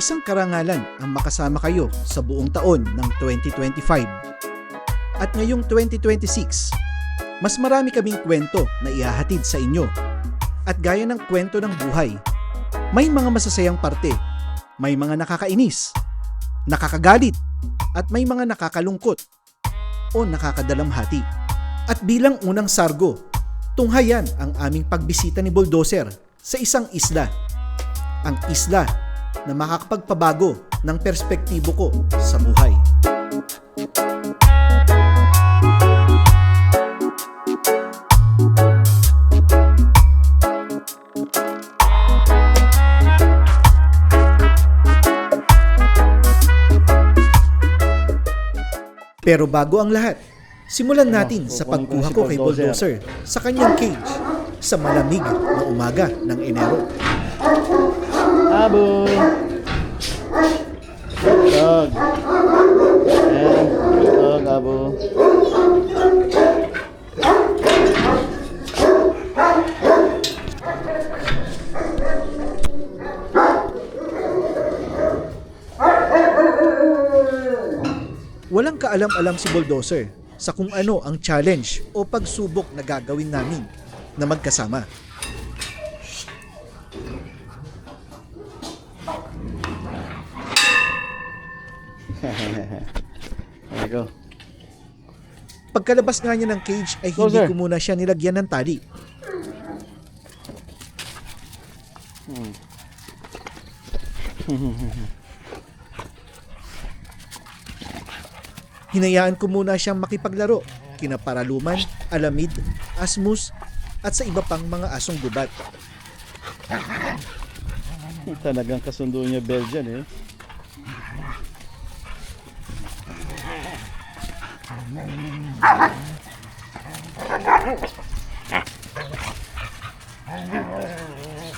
Isang karangalan ang makasama kayo sa buong taon ng 2025. At ngayong 2026, mas marami kaming kwento na ihahatid sa inyo. At gaya ng kwento ng buhay, may mga masasayang parte, may mga nakakainis, nakakagalit, at may mga nakakalungkot o nakakadalamhati. At bilang unang sargo, tunghayan ang aming pagbisita ni Bulldozer sa isang isla. Ang isla na makakapagpabago ng perspektibo ko sa buhay. Pero bago ang lahat, simulan natin sa pagkuha ko kay Bulldozer sa kanyang cage sa malamig na umaga ng Enero. Aboy! Dog! Ayan, dog, abo. Walang kaalam-alam si Bulldozer sa kung ano ang challenge o pagsubok na gagawin namin na magkasama. There you go. Pagkalabas nga niya ng cage ay hindi Bulldozer. ko muna siya nilagyan ng tali. Hinayaan ko muna siyang makipaglaro kina Paraluman, Alamid, Asmus at sa iba pang mga asong gubat. Talagang kasundo niya Belgian eh.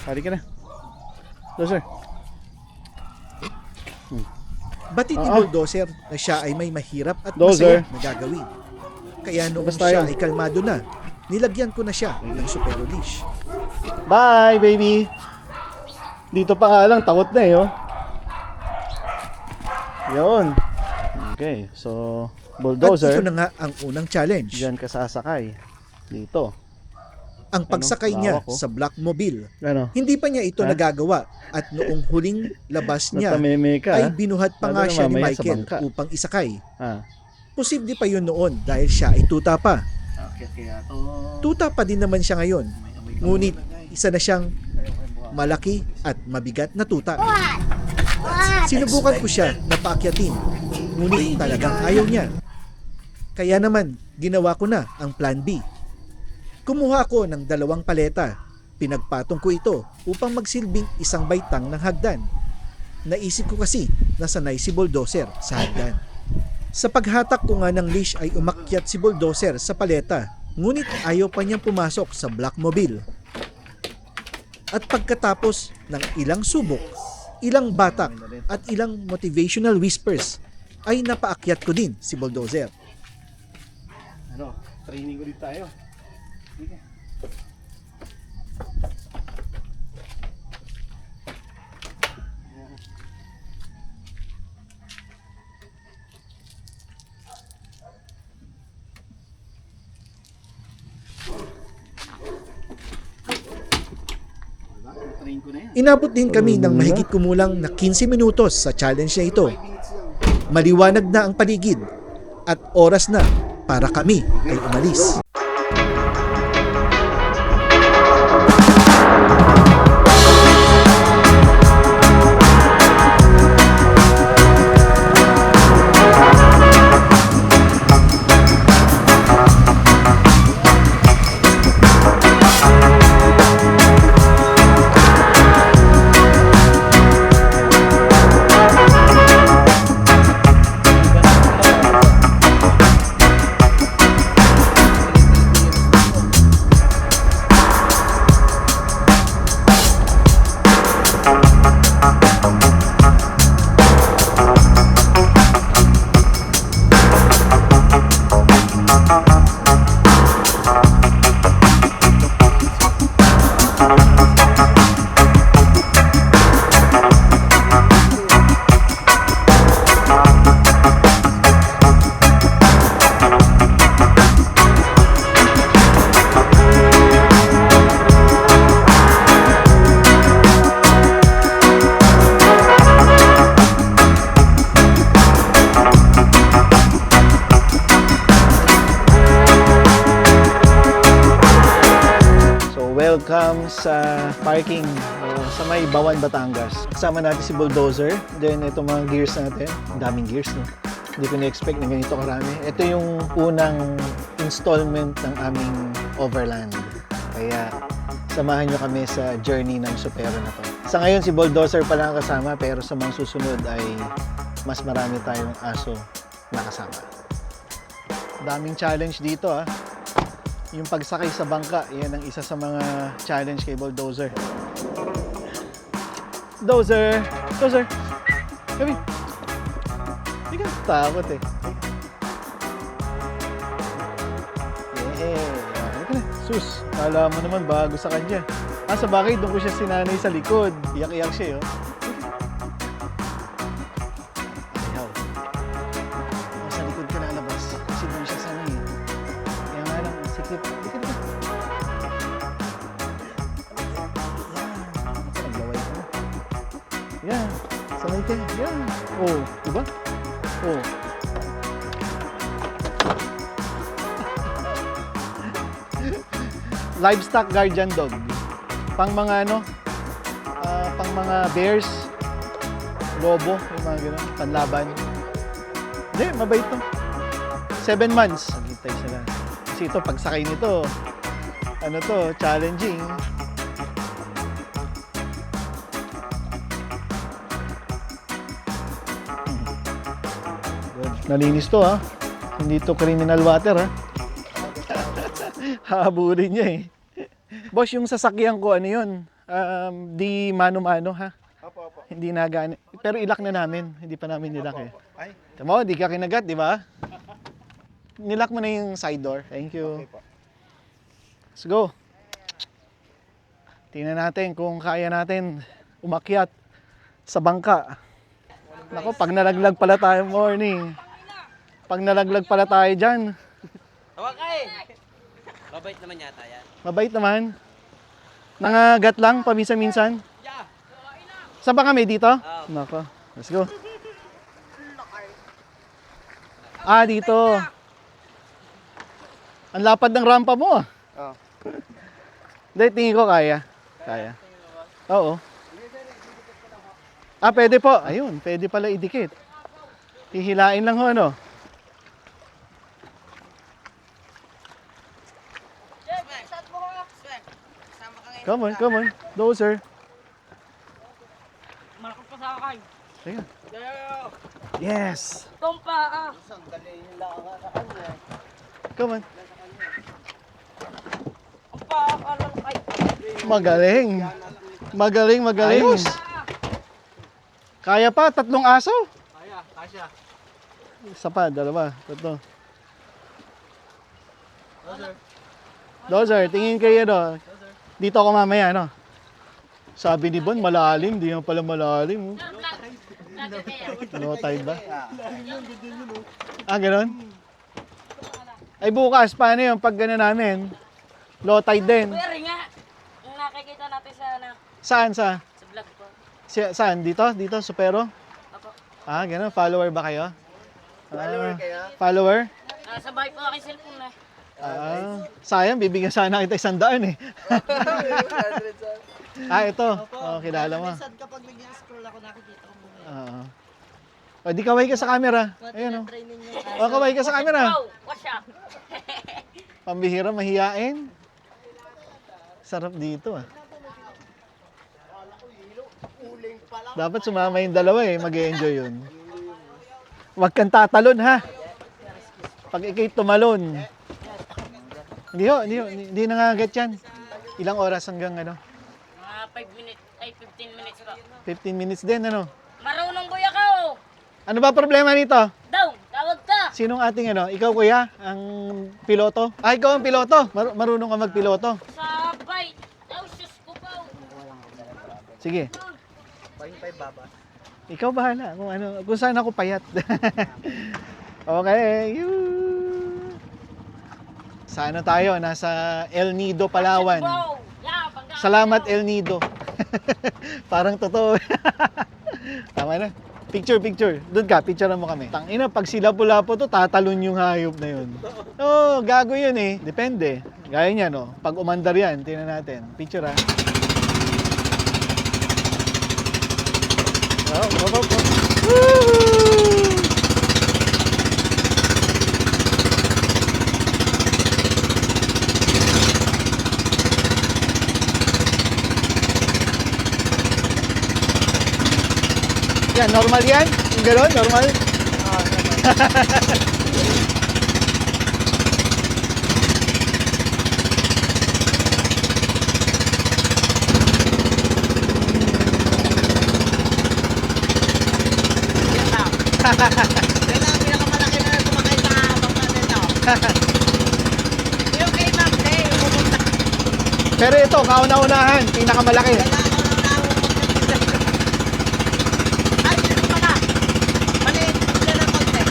Hari ka na. Bulldozer. Batid ni Bulldozer na siya ay may mahirap at Dozer. masaya na gagawin. Kaya noong Labas tayo. siya ay kalmado na, nilagyan ko na siya ng supero leash. Bye, baby! Dito pa nga lang, takot na eh, oh. Yun. Okay, so, At Bulldozer, ito na nga ang unang challenge. diyan ka sasakay. Dito. Ang pagsakay Ano? niya Lawak, oh. sa Blackmobile. Ano? Hindi pa niya ito Ha? nagagawa at noong huling labas niya Natameme ka, ay ha? binuhat pa Lalo nga na siya ni mamaya sa Michael bangka. upang isakay. Ah. Posible pa yun noon dahil siya ay tuta pa. Kaya to. Tuta pa din naman siya ngayon. Ngunit isa na siyang malaki at mabigat na tuta. Sinubukan ko siya na paakyatin, ngunit talagang ayaw niya. Kaya naman, ginawa ko na ang plan B. Kumuha ako ng 2 paleta. Pinagpatong ko ito upang magsilbing isang baitang ng hagdan. Naisip ko kasi na sanay si Bulldozer sa hagdan. Sa paghatak ko nga ng leash ay umakyat si Bulldozer sa paleta, ngunit ayaw pa niyang pumasok sa Blackmobile. At pagkatapos ng ilang subok, ilang batak at ilang motivational whispers, ay napaakyat ko din si Bulldozer. Ano? Training ulit tayo. Sige. Train ko na yan. Inabot din kami ng mahigit kumulang na 15 minutos sa challenge na ito. Maliwanag na ang paligid at oras na para kami ay umalis. sa parking sa may Bawan, Batangas. Kasama natin si Bulldozer. Then ito mga gears natin. Ang daming gears, no? Hindi ko na-expect na ganito karami. Ito yung unang installment ng aming overland. Kaya samahan nyo kami sa journey ng Supero na to. Sa ngayon, si Bulldozer pa lang kasama, pero sa mga susunod ay mas marami tayong aso na kasama. Daming challenge dito, ah. Yung pagsakay sa bangka, yan ang isa sa mga challenge kay Bulldozer. Dozer! Dozer! Kami! Hindi ka takot eh. Ano ka na? Sus! Kala mo naman bago sa kanya. Sa bagay, doon ko siya sinanay sa likod. Iyak-iyak siya, oh. Ayaw. Sa likod ka lalabas. Kasi doon siya sanay, eh. Kaya nga lang, sikip. Hindi ka na. Naglaway ka na. Yan. Sanay ka. Yan. Oh, diba? Oh. Livestock guardian dog. Pang mga ano, pang mga bears, lobo, yung mga gano'n, panlaban. Hindi, mabait to. 7 months. Naghintay sila. Kasi ito, pagsakay nito, ano to, challenging. Nalinis to, ha. Hindi to criminal water, ha. Habulin niya, eh. Boss, yung sasakyan ko, ano yun? Di mano-mano, ha? Opo. Hindi na gani. Pero ilak na namin. Hindi pa namin nilak, eh. Ay, Tama, di ka kinagat, di ba? Nilak mo na yung side door. Thank you. okay po. Let's go. Tingnan natin kung kaya natin umakyat sa bangka. Nako, pag nalaglag pala tayo morning. Pag nalaglag pala tayo dyan. Tawag ka eh! Mabait naman yata yan. Mabait naman. Nangagat lang paminsan-minsan. Yeah! Saan ba kami dito? Nako, let's go. Dito. Ang lapad ng rampa mo, ah. Oh. Hindi, tingin ko kaya. Kaya. Oo. Pwede po. Ayun, pwede pala idikit. Hihilain lang ho, ano? Come on. Dozer. Malakot pa sa akin. Sige. Yo! Yes. Tompa ah! Come on. Ang paakalang kay... Magaling. Ayos. Kaya pa, 3 aso. Kaya, kasya. Isa pa, 2, 3. Dozer, tingin kayo, no? Dito ako mamaya, no? Sabi ni Bon, malalim. Di naman pala malalim. Oh. No tide ba? Ganon? Ay, bukas, paano yun? Pag gano'n namin, low tide din. Kuya, ringa! Yung nakikita natin sa Saan? sa vlog ko. Saan? Dito? Supero? Ako. Gano'n? Follower ba kayo? Follower kaya? Follower? Nasa bahay po aking cellphone eh. Sayang, bibigyan sana kita 100 eh. Ito. Kilala mo. Minsan kapag nag-scroll ako, nakikita ko muna. Di kaway ka sa camera. Ayun, Training yung kaway ka sa camera. Wow! What's up? Pambihira, mahiyain. Sarap dito, ah. Dapat sumama yung dalawa, eh. Mag-e-enjoy yun. Huwag kang tatalon, ha. Pag ikay tumalon. Hindi nangagat yan. Ilang oras hanggang ano? Mga 5 minutes, ay 15 minutes pa. 15 minutes din, ano? Marunong kuya ka oh! Ano ba problema nito? Daw! Tawag ka! Sinong ating ano? Ikaw, kuya? Ang piloto? Ikaw ang piloto. Marunong ka magpiloto. Sa bite! Oh, sus ko pa! Sige. 0.5 baba. Ikaw bahala kung saan ako payat. Okay. Sa ano tayo? Nasa El Nido, Palawan. Wow! Yeah, Salamat El Nido. Parang totoo. Tama na. Picture, picture. Doon ka, picturean mo kami. Tangina, pag sila pula-po to, tatalon yung hayop na yun. Oo, gago yun eh. Depende. Gaya niya, no? Pag umandar yan, tingnan natin. Picture, ha? Oh. Woo! Yan, normal yan? Yung gano'n, normal? Yan ang pinakamalaki na sumakay sa bangka nito. Yung kay Ma'am Day, yung pumunta. Pero ito, kauna-unahan, pinakamalaki. Kailangan ko na magkakita. Ay, ito pala. Maliit sila ng konti.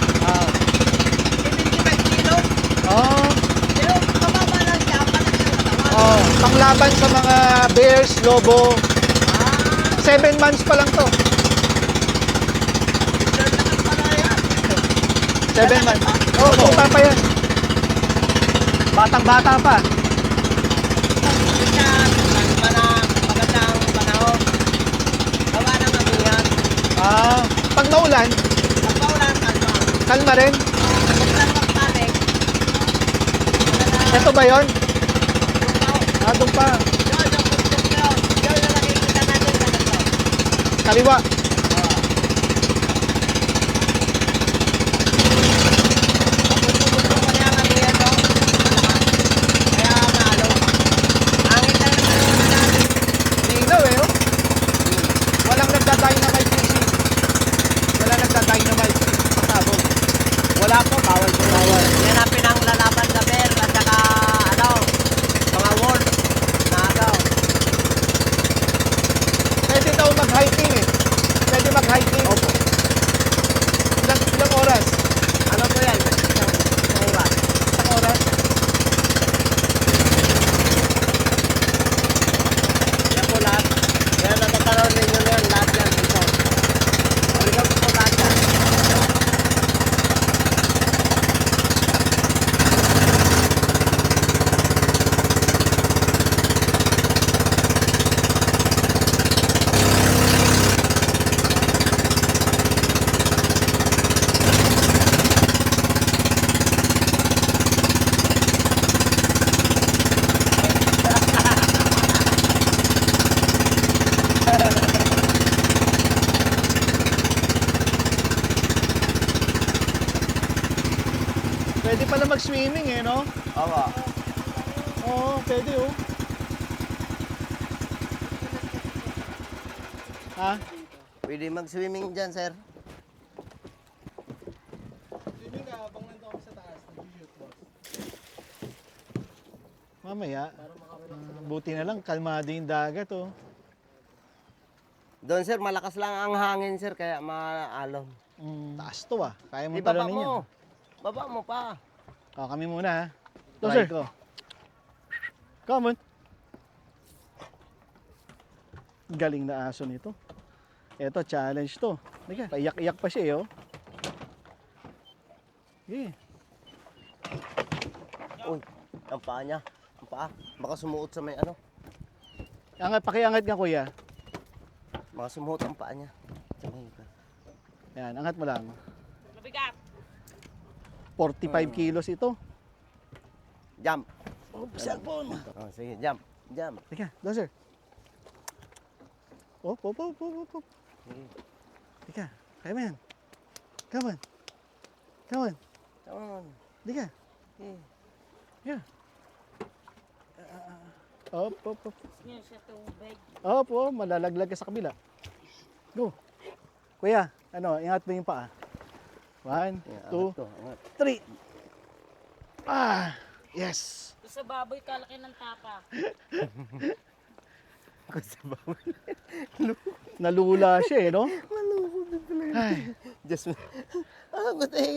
75 kilos. Oh, Pero mababa lang siya, palaki ang katawan. oh, panglaban sa mga bears, lobo. 7 months pa lang to. Sir, lakas pala yan. 7 months. Oh, bata pa yan. Batang-bata pa. Yan, magandang panahon. Gawa ng amihan. Ah, pag maulan, Pag paulan, kalma. kalma rin. Huwag lang magpanik. Ito ba yon? Ah, doon pa. Yun na nakikita natin sa ganito. Kaliwa. Gusto ko niya amihan to. Kaya malo. Angin na naman natin. Linaw eh, oh. Walang nagda-dynamite fishing. Wala nagda-dynamite. Pasabog. Wala po, bawal po. Bawal. Hanapin ang lalaban sa bear at saka mga wolf na Pwede daw mag-hiking eh. Pwede mag-hiking. Opo. Ilang oras? ano po yan? Isang oras. Isang oras? Yan po lahat. Yan natataroon ninyo yan. Lahat yan dito. Origaw po lahat yan. Pwede pala mag-swimming eh, no? Oo. Oo, pwede oh. Ha? Pwede mag-swimming dyan, sir. Swimming ka habang nandun ako sa taas. Nag-shoot boss. Mamaya. Buti na lang, kalmado yung dagat oh. Doon, sir, malakas lang ang hangin, sir, kaya maalon. Taas to ah. Kaya mo Ibaba talanin yan. mo. Baba mo pa. Oh, kami muna ha. Ito, Try sir. ko. Come on. Galing na aso nito. Ito, challenge to. Halika, paiyak-iyak pa siya eh, oh. Okay. Uy, ang paa niya. Ang paa. Baka sumuot sa may ano. Pakiangat nga kuya. Baka sumuot ang paa niya. Sa may Yan, angat mo lang. Mabigat. 45 kilos ito. jump. Cellphone. Oh, sige, jump. Jump. Teka, doon sir. Op. Sige. Teka, kaya mo yan. Come on. Come on. Come on. Teka. Okay. Yeah. Op. Yan siya tubig. Opo, malalaglag ka sa kabila. Go. Kuya, ingat mo yung paa. 1, Yeah, 2, angat to, angat. 3. Ah, yes. Sa baboy kalaki ng tapa. Ako sa bawal. Nalula siya eh, no? Ay, Just,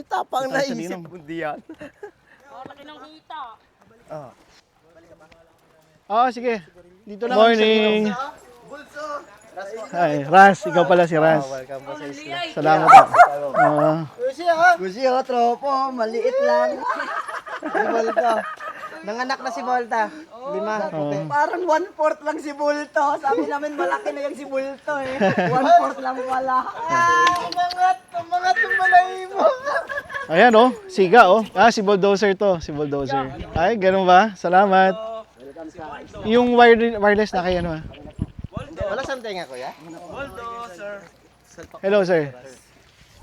tapang Ito, naisip sabihin mo diyan. Oh, laki ng hita. Ah. sige. Dito lang. Morning. Bulso! Ay, Ras, ikaw pala si Ras. Welcome po sa isla. Salamat po. Oo. Gusi tropo, maliit lang. Si Volta. Nanganak na si Volta. 5. Parang 1/4 lang si Bulto. Sabi namin malaki na yung si Bulto eh. 1/4 lang pala. Umangat yung malay mo. Ayan oh, siga oh. Ah, si Bulldozer to, si Bulldozer. Ay, ganun ba? Salamat. Yung wireless na kay ano ah. Wala something nga kuya? Hello sir.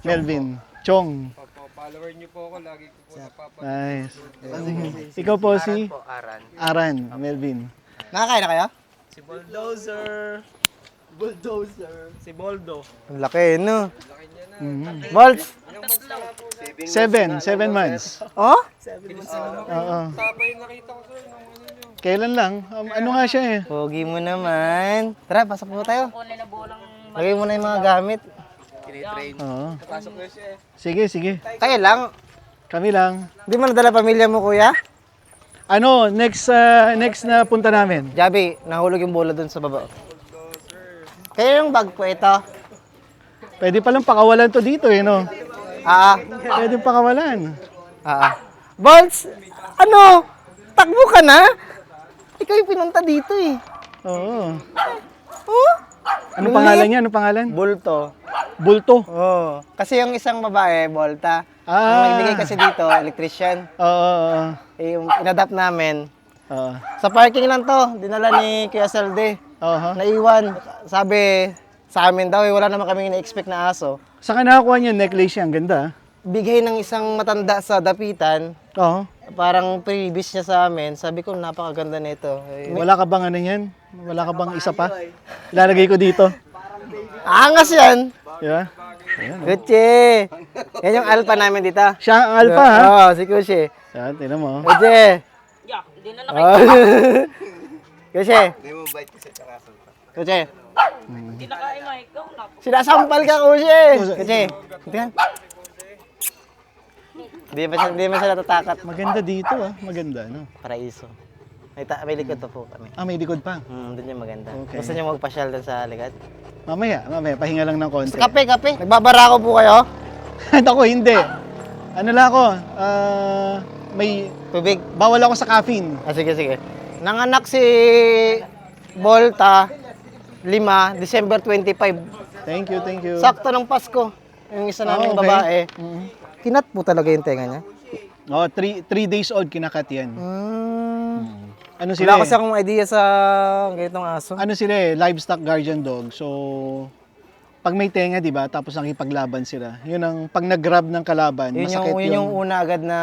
Melvin. Chong. Follower niyo po ako, lagi ko po napapanood. Nice. Ikaw po si Aran. Aran, Melvin. Nakakain na kayo? Si Bulldozer. Si Boldo. Ang laki no. Mhm. Volts. 7 months. Oh? Oo. Tapay nakita ko sir, nung ano nyo. Kailan lang? Ano nga siya eh? Pogi mo naman. Tara, pasok po tayo. Lagay mo na yung mga gamit. Oo. Pasok ko siya eh. Sige, sige. Kayo lang. Kami lang. Di mo nadala pamilya mo kuya? Ano, next na punta namin. Jabi, nahulog yung bola dun sa baba. Kaya yung bag ko ito. Pwede palang pakawalan to dito eh, no? Pwede pakawalan. Bolts, ano? Takbo ka na? Ikaw yung pinunta dito eh. Oo. Oh? Anong pangalan niya? Anong pangalan? Bulto. Bulto. Oh. Kasi yung isang babae, Volta. Ang Ah. nagbigay kasi dito, electrician. Oo. Eh, yung inadapt namin. Oo. Sa parking lang to, dinala ni Kuya Salde. Oo. Naiwan. Sabi sa amin daw, wala naman kami na-expect na aso. Saan ka nakakuha niya? Necklace niya. Ang ganda. Bigay ng isang matanda sa dapitan. Oo. Parang previous niya sa amin. Sabi ko, napakaganda nito. Eh, Wala ka bang ano yan? Wala ka bang isa pa? Ilalagay ko dito. angas yan! Di ba? Gucci! Yan yung alpha namin dito. Siya ang alpha ha? Oo, si Gucci. Yan, tinan mo. Gucci! Oh. Gucci! Gucci! Sinasampal ka, Gucci! Gucci! Tingnan. Di man siya natatakot. Maganda dito ah. Maganda, no? Paraiso. May likod pa po kami. Ah, may likod pa. Doon yung maganda. Okay. Gusto niyo magpasyal doon sa likod? Mamaya. Pahinga lang ng konti. Kape! Nagbabara ko po kayo? Ako, hindi. Ano lang ako, may, Tubig? bawal ako sa caffeine. Sige. Nanganak si Volta 5, December 25. Thank you. Sakto ng Pasko. Yung isa naming okay. babae. Mhm. Kinat po talaga yung tenga niya. Oh, 3 days old kinakat yan. Ano Wala sila kasi akong idea sa ganitong aso. Ano sila eh, livestock guardian dog. So, pag may tenga, di ba, tapos nakipaglaban sila. Yun ang, pag nag-grab ng kalaban, masakit Yun yung una agad na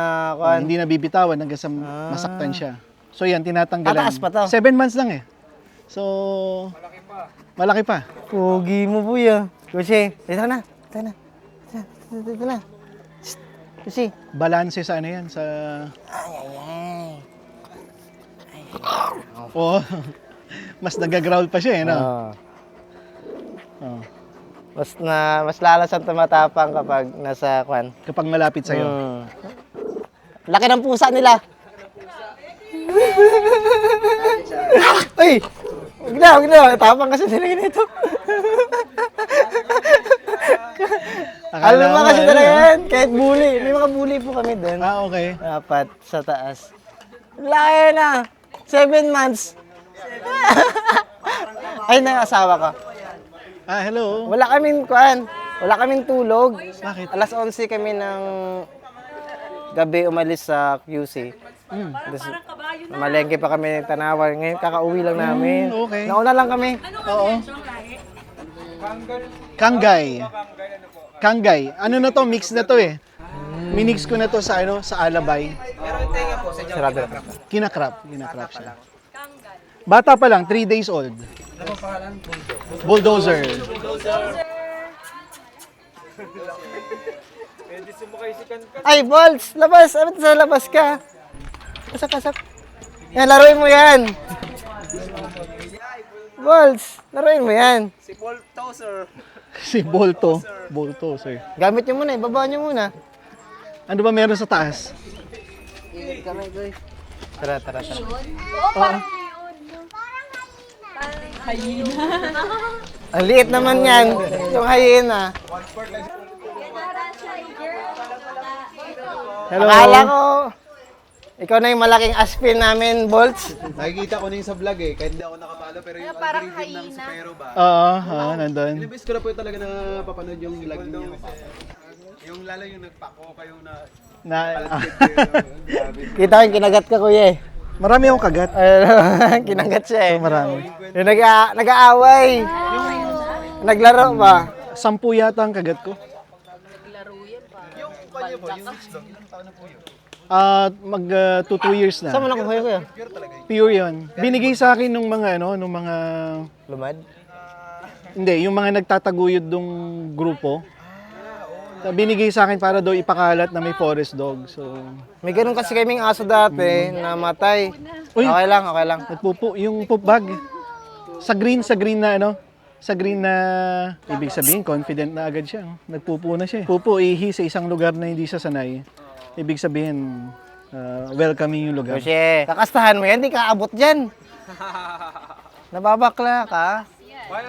hindi na bibitawan hanggang sa masaktan siya. So yan, tinatanggalan. Tataas pa to? 7 months lang eh. So, malaki pa. Pogi mo po yan. Kasi, dito na. Kasi, Balanse sa ano yan, sa... ay. Oo. Mas nagagrowl pa siya eh, no? Oh. Mas lalo siyang tumatapang kapag nasa kwan. Kapag malapit sa'yo. Laki ng pusa nila. Ay! Huwag na. Tapang kasi sila ganito. Alam mo kasi talaga yan. Kahit bully. May mga bully po kami doon. Ah, okay. Dapat sa taas. Laki na. 7 months. Ay, nangasawa ko. Ah, hello. Wala kaming kuan. Wala kaming tulog. Bakit? Alas 11 kami ng gabi umalis sa QC. Tapos, malengke pa kami ng Tanawan. Ngayon, kakauwi lang namin. Okay. Nauna lang kami. Oo. Kanggay. Ano na to? Mix na to eh. Minix ko na to sa sa alabay. Sarado. Kinakrap siya. Bata pa lang, 3 days old. Bulldozer. Ay, Balls! Labas! Ano sa labas ka? Pasok. Yan, laruin mo yan. Balls! Laruin mo yan. Si Bolto, sir. Gamit nyo muna, ibaba nyo muna. Ano ba meron sa taas? Tara. Oo, parang yun. Parang hayina. Ang liit naman yan. Yung hyena. Hello. Akala ko, ikaw na yung malaking aspin namin, Bolts. Nakikita ko na yung sa vlog eh, kahit hindi ako nakapalo, pero yung algorithm ng Supero ba? Oo, nandun. Inibis ko na po talaga na papanood yung vlog niyo. Yung lalo yung nagpako kayo na Kita ko yung kinagat ka, kuya eh. Marami akong kagat. Kinagat siya eh. Marami. Yung nag-aaway. Naglaro ba? 10 yata ang kagat ko. Mag 2 years na. Saan mo nakuha kuya? Pure yun. Binigay sa akin nung mga Lumad? hindi, yung mga nagtataguyod ng grupo. Binigay sa akin para daw ipakalat na may forest dog. So, May ganun kasi kaming aso dati na matay. Uy! Okay lang. nagpupo yung poop bag. Sa green na ibig sabihin confident na agad siya. Nagpupo na siya. Pupo ihi sa isang lugar na hindi siya sanay. Ibig sabihin welcoming yung lugar. Kasi kakastahan mo yan, di ka abot dyan. Nababakla ka.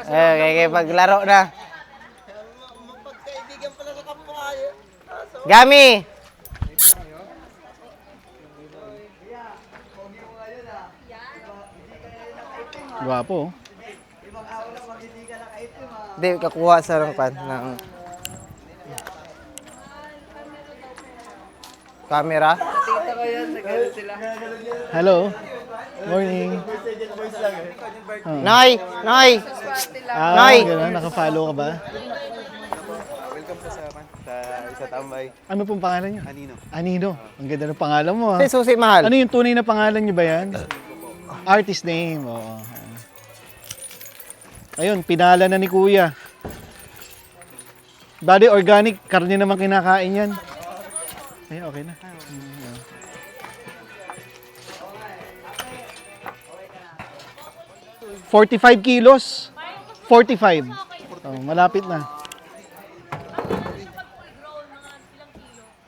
Okay, paglaro na. Gami! Gwapo. Hindi, kakuha sa rangpan ng camera. Hello. Morning. Noy! Noy! Noy! Ganun, naka-follow ka ba? welcome po sa isa tambay. Ano pong pangalan niyo? Anino. Anino. Ang ganda ng pangalan mo ah. Say susi mahal. Ano yung tunay na pangalan niyo ba yan? Artist name. Oo. Ayun, pinala na ni Kuya. Body organic, karne naman kinakain yan. Ay, okay na. 45 kilos. 45. Oh, malapit na.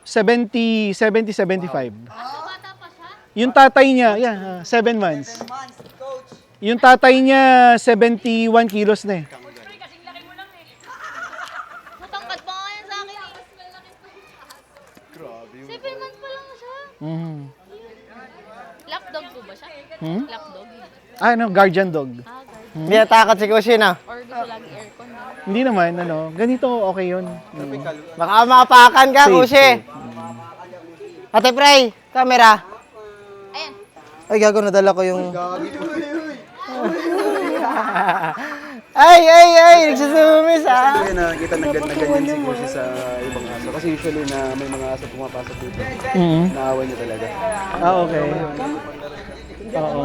75. Yung tatay niya, 7 months. Yung tatay niya, 71 kilos na eh. Matangkad pa nga yan sa akin eh. Grabe. 7 months pa lang siya. Mhm. Lapdog po ba siya? Hmm? Lapdog. Ano, guardian dog. Hindi natakot si Kusin ah. Or gusto lagi aircon. Hindi naman, ganito okay yun. Baka mapakan ka, Safe, Kusi. safe. Ate Pray, camera. Ayan. Ay, gago, nadala ko yung... ay, nagsusumis ah. Kaya nakikita na ganyan si Kushi sa ibang aso. Kasi usually na may mga aso pumapasok dito. Naaway niya talaga. Ah, okay. Oo.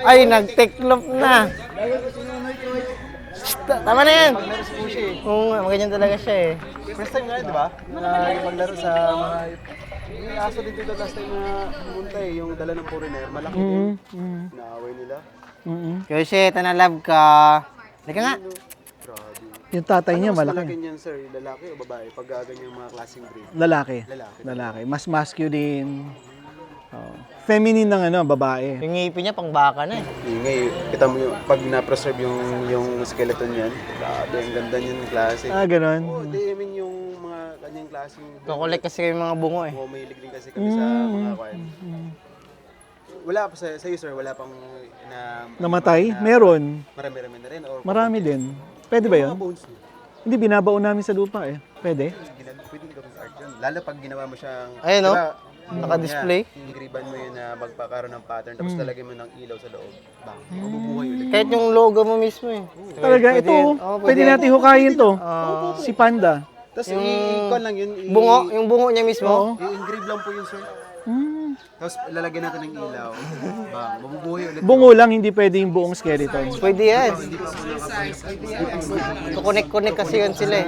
Ay, nagtiklop na. Tama na yan. Oo nga, maganyan talaga siya eh. First time nga, di ba? Nakipaglaro sa mga... May aso dito the last time na pumunta eh, yung dala ng foreigner. Malaki din. Naaway nila. Kusi, tanalab ka. Halika nga. Grabe. Yung tatay niya Mas malaki malaki. niyan sir, lalaki o babae? Pag ganyan mga klaseng breed. Lalaki. Lalaki. Lalaki. Mas masculine. Oh. Feminine ng babae. Yung ngipin niya, pang baka na eh. Yung ngayon, kita mo yung pag na-preserve yung skeleton niyan, grabe, ang ganda niyan klase. Ah, ganun. Oh, I mean yung mga kanyang klaseng Kukulik kasi kayo mga bungo eh. oh, mahilig din kasi kami sa mga kwan. Wala pa sa iyo sir, wala pang Namatay? Meron. Marami-rami na rin or Marami din. Pwede ba yun? mga bones niya. Hindi, binabaon namin sa lupa eh. Pwede? Pwedeng gawing art yun. Lalo pag ginawa mo siyang Ayun, no? diba, Naka-display. i-griban mo yun na magpakaroon ng pattern tapos talagyan mo ng ilaw sa loob. Bang, mabubuhay ulit. Kahit yung logo mo mismo eh. Talaga, ito. yan. Oo, Pwede natin hukayin to. Si Panda. Tapos i-con lang yun. Bungo, yung bungo niya mismo. Oo. I-engrave lang po yun sir. Tapos lalagyan natin ng ilaw. Bang, mabubuhay ulit. Bungo lang, hindi pwede yung buong skeleton. Pwede yan. Kukunik-kunik kasi yun sila eh.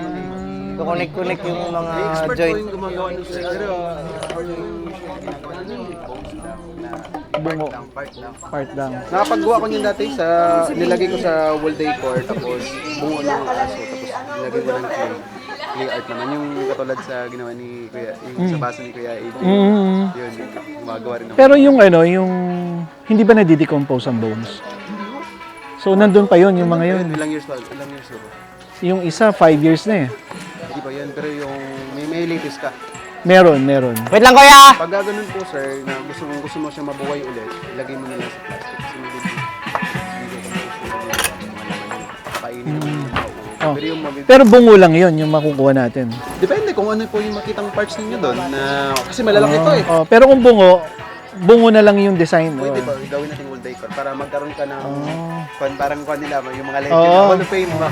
Kukunik-kunik yung mga Expert po joint. yung gumagawa ng sir. Pero Bungo. part lang. Part lang. Nakapagawa ko niyan dati sa nilagay ko sa wall decor tapos bungo ng aso tapos nilagay ko ng clay art naman yung katulad sa ginawa ni Kuya yung sa baso ni Kuya AJ. Yun, gumagawa rin ako. Pero yung yung hindi ba nadidecompose ang bones? So, nandun pa yun, yung mga yun. Ilang years ba? Ilang years ba? Yung isa, 5 years na eh. Hindi ba yan? Pero yung may latest ka. Meron. Wait lang, kuya! Pag ganun po, sir, na gusto mo siya mabuhay ulit, ilagay mo na lang sa plastic. Kasi kainin mo yung tao. Oh. Pero yung Pero bungo lang yun, yung makukuha natin. depende kung ano po yung makitang parts ninyo doon. Na, kasi malalaki to eh. Oh, pero kung bungo na lang yung design. Pwede Oh. ba, gawin natin whole decor para magkaroon ka ng Oh. parang kwan nila, yung mga legend, Oo. Hall of Fame, mga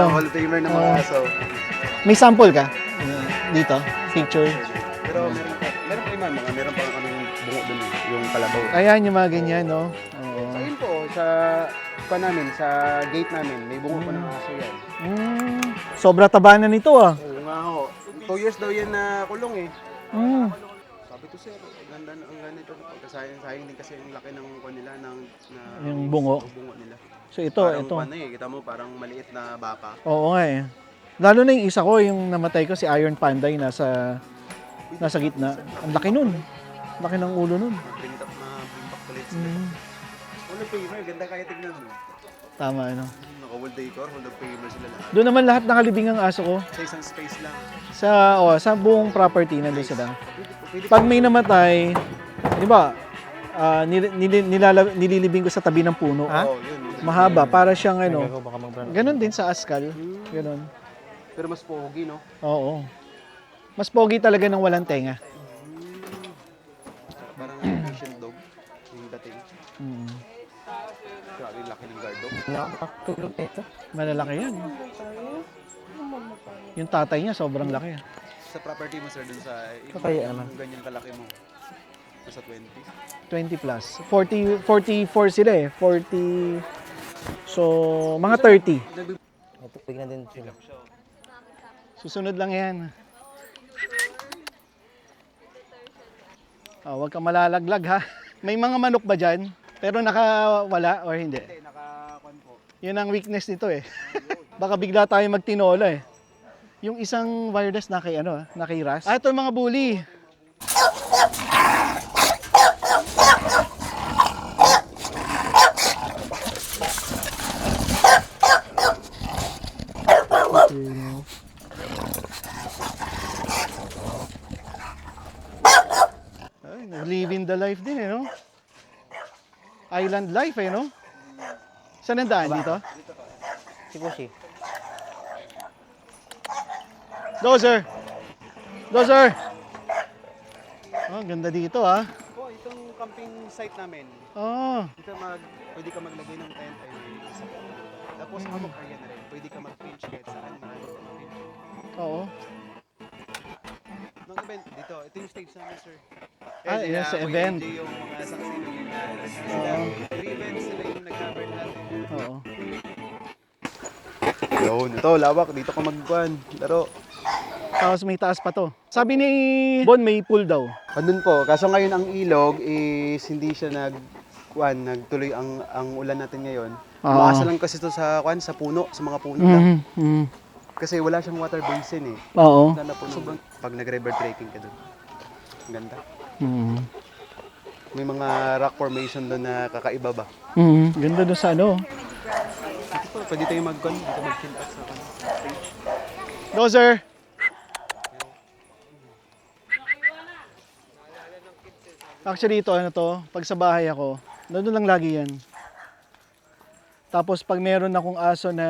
Hall of Famer ng mga aso. May sample ka? Dito? Picture? Pero meron pa yung meron pa kaming bungo doon yung kalabaw. Ayan, yung mga ganyan, no? Oo. So yun po, sa namin, sa gate namin, may bungo pa ng aso yan. Sobra taba na nito ah. Oo nga ho. 2 years daw yan na kulong eh. Mm. Sabi ko sir, ganda ang ganito. Sayang din kasi yung laki ng kwan nila Yung bungo. bungo nila. So ito, Parang ito. kwan eh, kita mo parang maliit na baka. Oo nga eh. Lalo na yung isa ko, yung namatay ko, si Iron Panda, yung nasa gitna. Ang laki nun. Laki ng ulo nun. Bring back ulit sila. Hall of Famer, ganda kaya tignan mo. Tama, ano. Naka-World Decor, Hall of Famer sila lahat. Doon naman lahat nakalibing ang aso ko. Sa isang space lang. Sa buong property nandun sila. Pwede Pag may namatay, di ba, nililibing ko sa tabi ng puno. Oo, yun. Mahaba, para siyang ano. Ganon din sa askal. Ganon. Pero mas pogi, no? Oo. Mas pogi talaga ng walang tenga. Parang Asian dog. Yung dating. Mm. Grabe, laki ng guard dog. Nakakatulog ito. Malalaki yan. Yung tatay niya, sobrang laki. Sa property mo, sir, dun sa Kakaya naman. yung ganyan kalaki mo. Nasa 20. 20 plus. 44 sila eh. 40. So, mga 30. Natupig na din sila. Susunod lang yan. Huwag kang malalaglag ha. May mga manok ba dyan? Pero nakawala or hindi? Hindi, naka-kwan po. Yun ang weakness nito eh. Baka bigla tayo magtinola eh. Yung isang wireless nakiras. Ito yung mga bully. Ay, living the life din eh, no? Island life eh, no? Saan ang daan dito? Si Kushi. Dozer! Dozer! Oh, ganda dito ah. Po, itong camping site namin, Oh, dito pwede ka maglagay ng tent ay may isa po. Tapos hammock area na rin. Pwede ka mag-pitch kahit saan. Marami ka mag-pitch. oo. Nung event, dito, ito yung stage namin, sir. Yan sa event. Yung mga saksi na Oo. 3 events sila yung nag-cover natin. Oo. Yun, ito, lawak. Dito ka mag-kwan. Laro. Tapos may taas pa to. Sabi ni Bon may pool daw. Andun po. Kaso ngayon ang ilog is hindi siya nagtuloy ang ulan natin ngayon. Umaasa lang kasi ito sa sa puno, sa mga puno lang. Kasi wala siyang water basin eh. Oo. Wala na po sobrang pag nag-river trekking ka doon. Ang ganda. May mga rock formation doon na kakaiba ba? Ganda doon sa ano. Dito po, pwede tayo dito mag-chill out sa stage. Dozer! Actually ito, ano to, pag sa bahay ako, doon lang lagi yan. Tapos pag meron akong aso na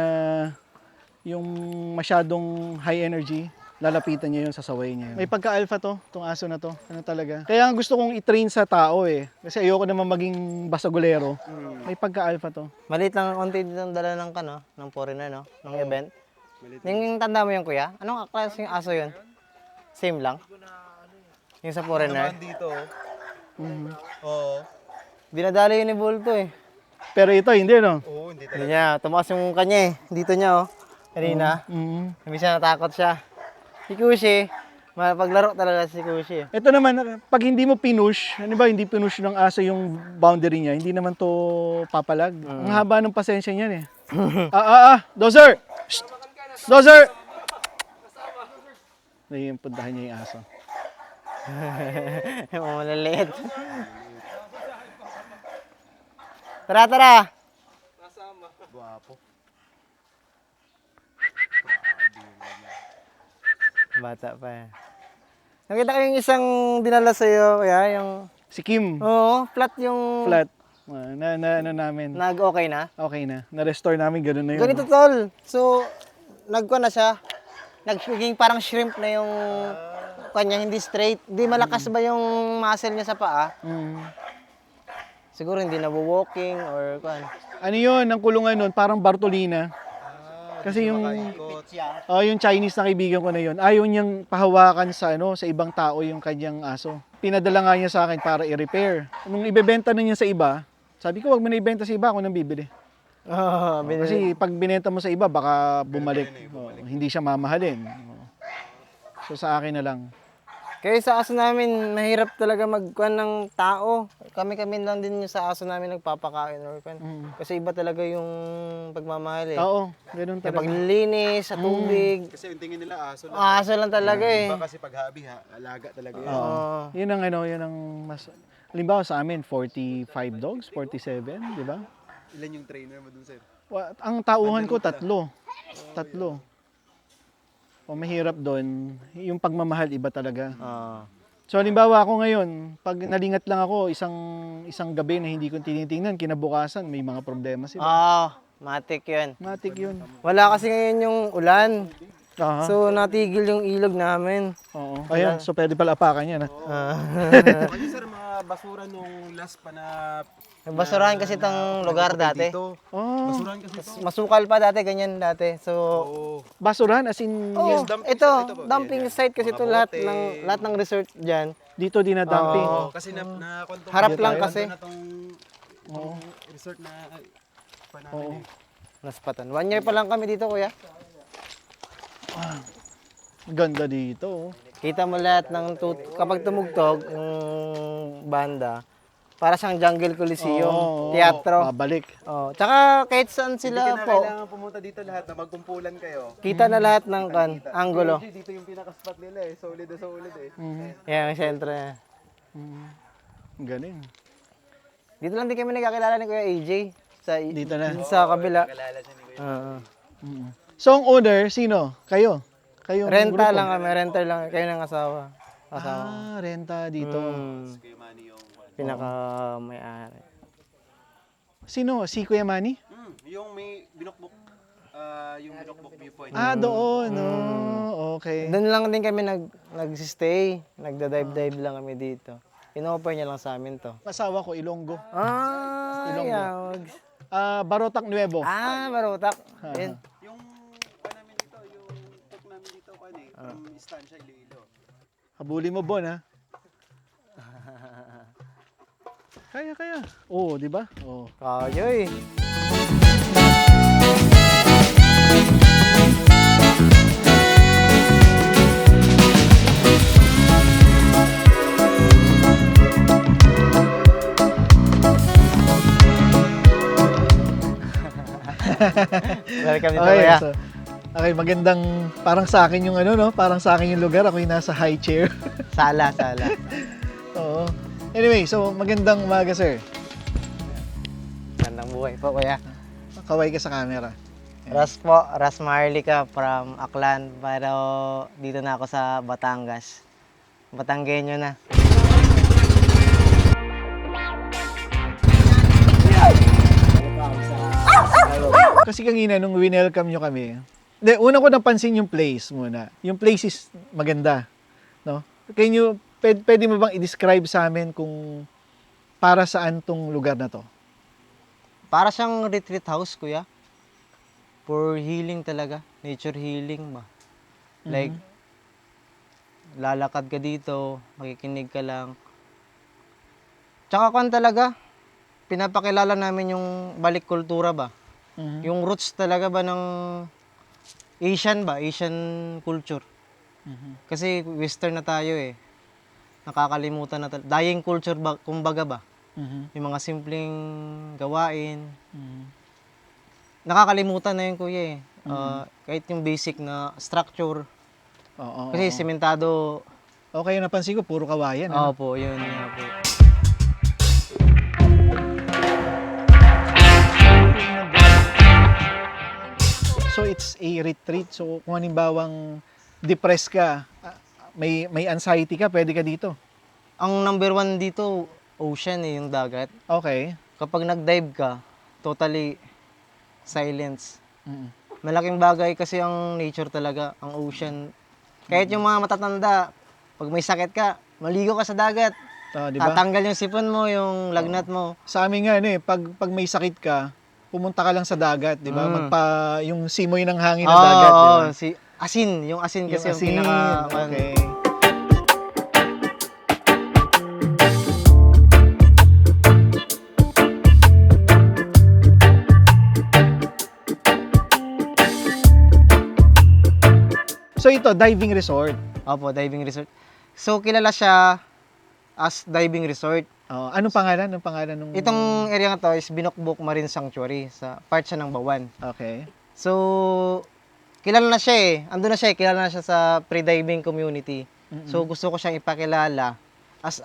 yung masyadong high energy, lalapitan niya yun, sasaway niya yun. May pagka-alpha to, tong aso na to. Ano talaga. Kaya ang gusto kong i-train sa tao eh. Kasi ayoko naman maging basagulero. May pagka-alpha to. Maliit lang ang konti dito ang dala ng ng foreigner, no? Ng event. Yung tanda mo yung kuya? Anong klase yung aso yun? Same lang? Yung sa foreigner? Dito. Oo. Binadali yun ni Bolto eh. Pero ito, hindi no? Oo, hindi Hindi niya, tumakas yung kanya eh. Dito niya oh. Kanina. Hindi siya natakot siya. Si Kushi, mapaglaro talaga si Kushi. Ito naman, pag hindi mo pinush, ano ba, hindi pinush ng aso yung boundary niya, hindi naman to papalag. Ang haba ng pasensya niyan eh. Dozer! Shh! Dozer! Naiimpuntahan niya yung aso. Yung malaliit. Tara, tara! Guwapo. Bata pa eh. Nakita ko yung isang dinala sa'yo, kaya yung... Si Kim, Oo, flat yung... flat. Ano namin, Nag-okay na. okay na. Na-restore namin, ganun na yun. Ganito tol. So, nagkuha na siya. Nagiging parang shrimp na yung kanya, hindi straight. Hindi malakas ba yung muscle niya sa paa? Mm. Siguro hindi na-walking or kuan. Ano yun, ang kulungan nun, parang Bartolina. Kasi yung yung Chinese na kaibigan ko na yun, ayaw niyang pahawakan sa sa ibang tao yung kanyang aso. Pinadala nga niya sa akin para i-repair. Nung ibebenta na niya sa iba, sabi ko, wag mo na ibenta sa iba, ako nang bibili. Kasi pag binenta mo sa iba, baka bumalik. Hindi siya mamahalin. So sa akin na lang. Kaya sa aso namin, mahirap talaga magkuhan ng tao. Kami lang din yung sa aso namin nagpapakain or kuhan. Kasi iba talaga yung pagmamahal eh. Oo, ganun Kaya talaga. paglilinis sa tubig. Kasi yung tingin nila aso lang. Aso lang talaga eh. Iba kasi pag hobby alaga talaga yan. Oo. Yun ang mas... Halimbawa sa amin, 45 dogs, 47, di ba? Ilan yung trainer mo dun, sir? Ang tauhan ko, tatlo. O mahirap doon, yung pagmamahal iba talaga. So halimbawa ako ngayon, pag nalingat lang ako isang gabi na hindi ko tinitingnan, kinabukasan may mga problema sila. Matik yun. Matik yun. Wala kasi ngayon yung ulan. Aha. So natigil yung ilog namin. Oo. Ayan, so pwede pala apakan yan. Ano, sir, mga basura nung last pa na... Basurahan kasi itong lugar dati. Dito. Oh, Basurahan kasi ito. Masukal pa dati, ganyan dati. So, basurahan as in oh, dumping ito, site ito po. dumping site kasi Mga ito bote. lahat ng resort diyan. dito dinadamping. Oo. Kasi na Harap lang kasi. na tong resort na panahon Oo. eh. Naspatan. 1 year pa lang kami dito, kuya. Ganda dito. Kita mo lahat ng kapag tumugtog yung banda, para siyang Jungle Coliseum, Oo, teatro. babalik. Oh, tsaka kahit saan Hindi sila ka na po, kailangan pumunta dito lahat na magkumpulan kayo. kita na lahat ng angulo. Dito yung pinaka-spot nila eh. Solid na solid eh. Yan, syempre. Galing. Dito lang din kami nagkakilala ni Kuya AJ. Dito na. Sa kabila. Kalala siya ni Kuya. Oo. So ang owner, sino? Kayo? Kayong Renta grupo? lang kami, renter lang. Kayo ng asawa. Renta dito. Kuya Manny yung... Pinaka-may-ari. Sino? Si Kuya Manny? Yung may binukbok. Yung binukbok viewpoint. Doon. Oh, okay. Doon lang din kami nag-stay. Nagda-dive-dive lang kami dito. In-offer niya lang sa amin to. Asawa ko, Ilonggo. Ilonggo. Barotac Nuevo. Barotac. Yun. Yung namin dito, yung took namin dito from Estancia, Iloilo. Habuli mo, Bon, ha? Kaya. Oo, di ba? Oo. Kaya eh. Welcome dito, kuya. So, okay, magandang, parang sa akin yung parang sa akin yung lugar, ako yung nasa high chair. Sala. Oo. Anyway, so magandang umaga, sir. Gandang buhay po, kuya. Kaway ka sa camera. Ras po, Ras Marlica from Aklan, pero dito na ako sa Batangas. Batanggenyo na. Kasi kanina nung winelcome nyo kami, una ko napansin yung place muna. Yung place is maganda. No? Pwede mo bang i-describe sa amin kung para saan tong lugar na to? Para siyang retreat house, kuya. For healing talaga. Nature healing ba? Like, lalakad ka dito, makikinig ka lang. Tsaka kan talaga, pinapakilala namin yung balik kultura ba? Yung roots talaga ba ng Asian culture. Kasi western na tayo eh. Nakakalimutan na dying culture ba, kumbaga ba? Yung mga simpleng gawain. Nakakalimutan na yun, kuya eh. Kahit yung basic na structure. Oo. Kasi sementado. Okay, napansin ko, puro kawayan. Opo, yun po. So it's a retreat. So kung halimbawang depressed ka, may anxiety ka, pwede ka dito. Ang number one dito, ocean yung dagat. Okay. Kapag nag-dive ka, totally silence. Mm. Malaking bagay kasi ang nature talaga, ang ocean. Kahit yung mga matatanda, pag may sakit ka, maligo ka sa dagat. Di ba? Tatanggal yung sipon mo, yung lagnat mo. Sa amin nga pag may sakit ka, pumunta ka lang sa dagat, 'di ba? Yung simoy ng hangin ng dagat, 'di ba? Yung asin kasi yung asin, pinaka okay. So ito, diving resort. Opo, diving resort. So kilala siya as diving resort. Anong pangalan? Anong pangalan nung... Itong area na to is Binukbok Marine Sanctuary, sa part siya ng Bawan. Okay. So kilala na siya eh. Ando na siya eh. Kilala na siya sa pre-diving community. So gusto ko siyang ipakilala as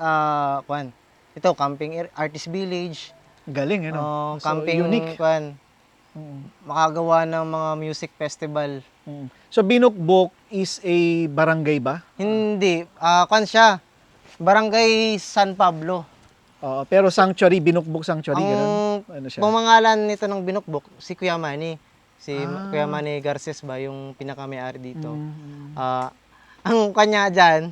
ito, camping artist village. Galing, ano? So, Camping, unique. makagawa ng mga music festival. So, Binukbok is a barangay ba? Hindi, siya. Barangay San Pablo. Pero sanctuary, Binukbok Sanctuary, Ang ganun? Ano siya? pumangalan nito ng Binukbok, si Kuya Manny. Kuya Manny Garces ba, yung pinaka-may-ari dito. Ang kanya dyan,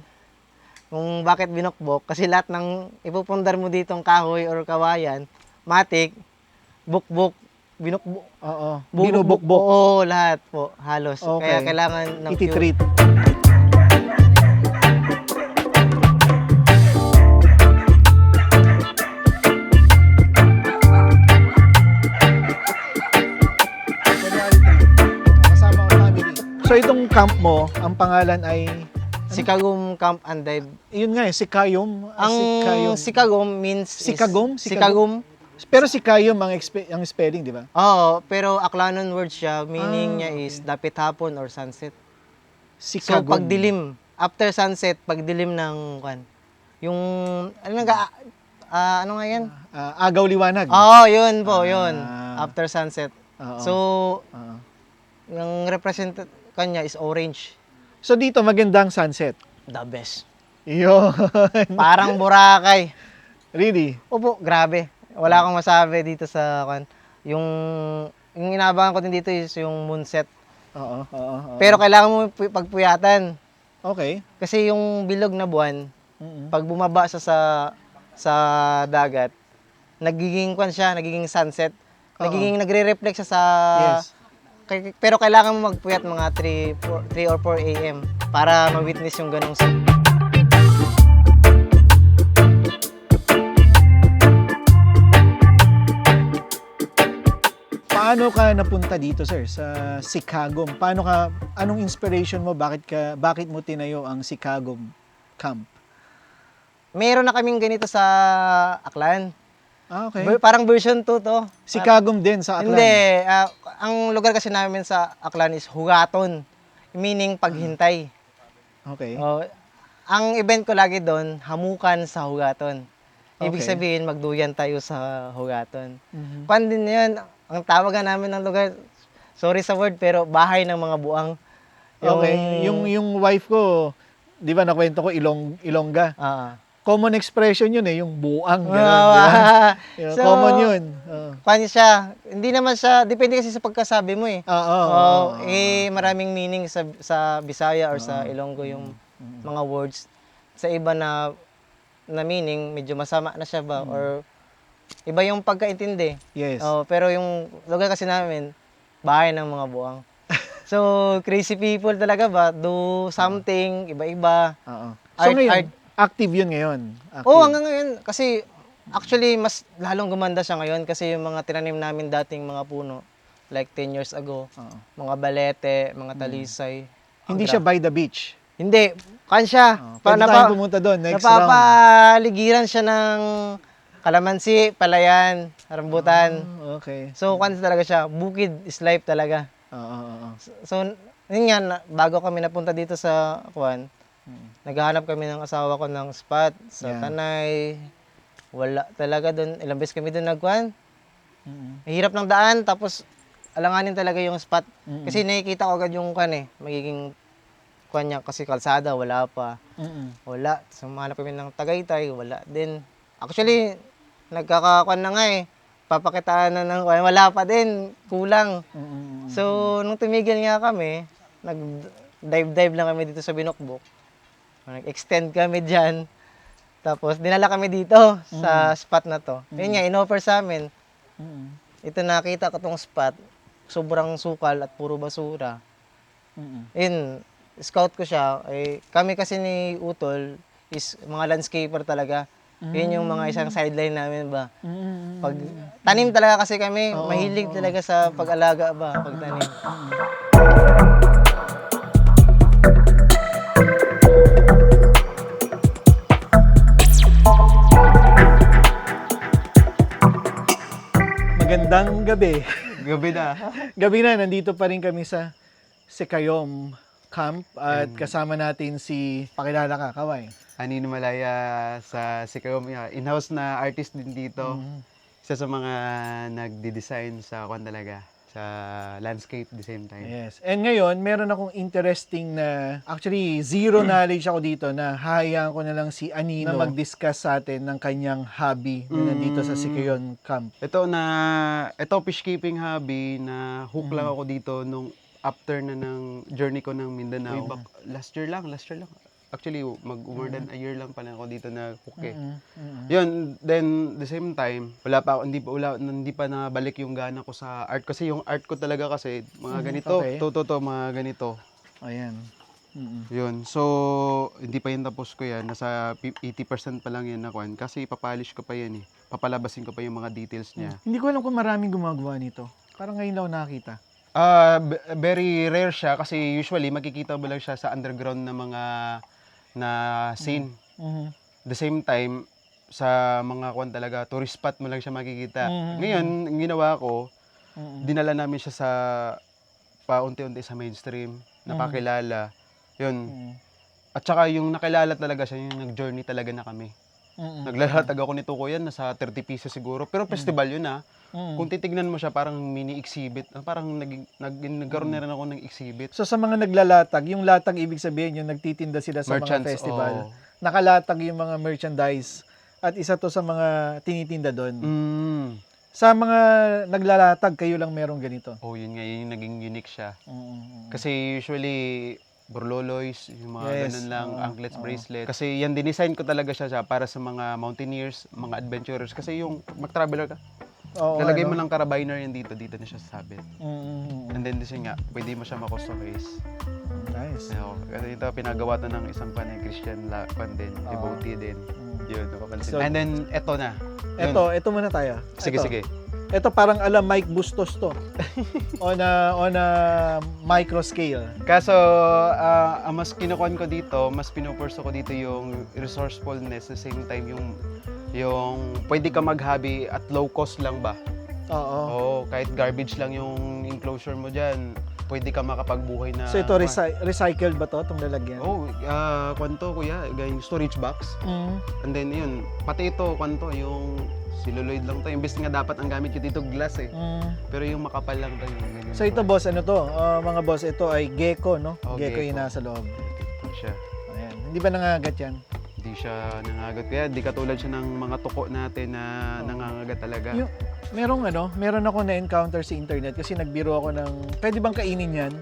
kung bakit Binukbok, kasi lahat ng ipupundar mo ditong kahoy or kawayan, matik, bukbok, binukbok. Oo. Binubukbok. Binubukbok. Oo, lahat po, halos. Okay. Kaya kailangan ng Ititreat. Kasama ang family. So itong camp mo, ang pangalan ay... Sikagum Camp and Dive. Yun nga eh, Sikayom. Ang Sikagum means Sikagum? Sikagum. Pero Sikayom ang spelling, di ba? Oo, pero Aklanon word siya, meaning niya is dapit hapon or sunset. So Sikagum. pagdilim, after sunset, pagdilim ng yung ano nga yan? Agaw liwanag. Oo, yun po, yun. After sunset. Oo. So, Oo. yung represent kanya is orange. So dito magandang sunset. The best. Yun. Parang Boracay. Really? Opo, grabe. Wala akong masabi dito sa yung inaabangan ko din dito is yung moonset. Oo. Pero kailangan mo pagpuyatan. Okay. Kasi yung bilog na buwan, Mm-mm. pag bumaba sa dagat, nagiging nagiging sunset. Nagiging nagre-reflect siya sa Yes. Pero kailangan mo magpuyat mga 3 or 4 AM para ma-witness yung ganong Paano ka napunta dito, sir, sa Sikagom? Anong inspiration mo? Bakit mo tinayo ang Sikagom Camp? Meron na kaming ganito sa Aklan. Okay. Parang version 2 to. Sikagom din sa Aklan? Hindi. Ang lugar kasi namin sa Aklan is Hugaton. Meaning paghintay. Okay. Ang event ko lagi doon, hamukan sa Hugaton. Ibig Okay. sabihin, magduyan tayo sa Hugaton. Mhm. Kwan din yun, ang tawagan namin ng lugar, sorry sa word, pero bahay ng mga buang. Okay. Yung wife ko, di ba nakwento ko Ilongga. Common expression yun eh, yung buang. Ganun, di ba? Yeah, So, common yun. Kwan siya, hindi naman siya, depende kasi sa pagkasabi mo eh. Oo. Maraming meaning sa Bisaya or sa Ilonggo yung mga words. Sa iba na meaning, medyo masama na siya ba? Or iba yung pagkaintindi. Yes. Pero yung lugar kasi namin, bahay ng mga buang. So, crazy people talaga ba? Do something, iba-iba. Oo. So ngayon, active yun ngayon? Active. Oo, hanggang ngayon. Kasi, actually, mas lalong gumanda siya ngayon kasi yung mga tinanim namin dating mga puno, like 10 years ago, mga balete, mga talisay. Hindi siya by the beach? Hindi. Siya. Pwede tayong pumunta doon next round. Napapaligiran siya ng kalamansi, palayan, rambutan. Okay. So, talaga siya. Bukid is life talaga. Oo. So, yun nga, bago kami napunta dito sa naghahanap kami ng asawa ko ng spot sa Tanay. Wala talaga doon. Ilang beses kami doon Hirap ng daan. Tapos, alanganin talaga yung spot. Kasi nakikita ko agad yung magiging niya kasi kalsada, wala pa. Wala. So, mahanap kami ng Tagaytay, wala din. Actually, nagkakakuan na nga papakitaan na ng wala pa din, kulang. So, nung tumigil nga kami, nag-dive lang kami dito sa Binokbok. Nag-extend kami dyan. Tapos, dinala kami dito sa spot na to. Yun nga, in-offer sa amin. Ito nakita ko tong spot, sobrang sukal at puro basura. Yun, scout ko siya. Kami kasi ni Utol is mga landscaper talaga. Yun yung mga isang sideline namin ba. Pag tanim talaga kasi kami, mahilig talaga sa pag-alaga ba, pagtanim. Magandang gabi. Gabi na. Gabi na, nandito pa rin kami sa Sikayom Camp at kasama natin si, pakilala ka, Kaway. Anino Malaya sa Sikayom, in-house na artist din dito. Isa sa mga nagdi-design sa talaga, sa landscape the same time. Yes. And ngayon, meron akong interesting na, actually, zero knowledge ako dito na hahayaan ko na lang si Anino na mag-discuss sa atin ng kanyang hobby na nandito sa Sikayom Camp. Ito fishkeeping hobby na hook lang ako dito nung after na ng journey ko ng Mindanao. Way back, last year lang. Actually, more than a year lang pala ako dito na hook Yun, then the same time, hindi pa nabalik yung gana ko sa art. Kasi yung art ko talaga kasi, mga ganito, mga ganito. Ayan. Yun, so, hindi pa yun tapos ko yan. Nasa 80% pa lang yan na kuhan. Kasi ipapolish ko pa yan Papalabasin ko pa yung mga details niya. Hindi ko alam kung maraming gumagawa nito. Parang ngayon lang ako nakakita. Very rare siya kasi usually makikita mo lang siya sa underground na mga scene. The same time, sa mga kuwan talaga, tourist spot mo lang siya makikita. Ngayon, ang ginawa ko, dinala namin siya sa paunti-unti sa mainstream, napakilala. Yun. At saka yung nakilala talaga siya, yung nag-journey talaga na kami. Naglalatag ako nito ko yan, nasa 30 pieces siguro. Pero festival yun Kung titignan mo siya, parang mini exhibit. Parang nagkaroon na rin ako ng exhibit. So sa mga naglalatag, yung latag ibig sabihin yung nagtitinda sila sa mga festival. Nakalatag yung mga merchandise at isa to sa mga tinitinda doon. Sa mga naglalatag, kayo lang merong ganito. Yun nga, yun yung naging unique siya. Kasi usually, burloloys, yung mga ganun lang, anklets, bracelet. Kasi yan, dinesign ko talaga siya para sa mga mountaineers, mga adventurers. Kasi yung mag-traveler ka, lalagay mo lang carabiner yan dito na siya sasabit. And then this nga, pwede mo siya ma-customize. Nice. Kasi ito, pinagawa to ng isang Christian din, devotee din. Yun, napapansin. And then, eto na. Ito muna tayo. Sige. Ito parang Mike Bustos to. on a micro scale. Kaso, ang mas kinukuhan ko dito, mas pinupurso ko dito yung resourcefulness, the same time yung pwede ka mag-hobby at low cost lang ba? Oo, kahit garbage lang yung enclosure mo dyan, pwede ka makapagbuhay na... So ito, recycled ba to, itong lalagyan? Kwanto kuya, yung storage box. And then yun, pati ito, yung celluloid lang to. Imbes nga dapat ang gamit ko dito glass Pero yung makapal lang to. Yung so ito boss, ano to? Mga boss, ito ay gecko, no? Gecko yung nasa loob. Ito siya. Ayan. Hindi ba nangagat yan? Hindi siya nangangagat. Kaya di katulad siya ng mga tuko natin na nangangagat talaga. Meron ako na-encounter sa internet kasi nagbiro ako ng, pwede bang kainin yan?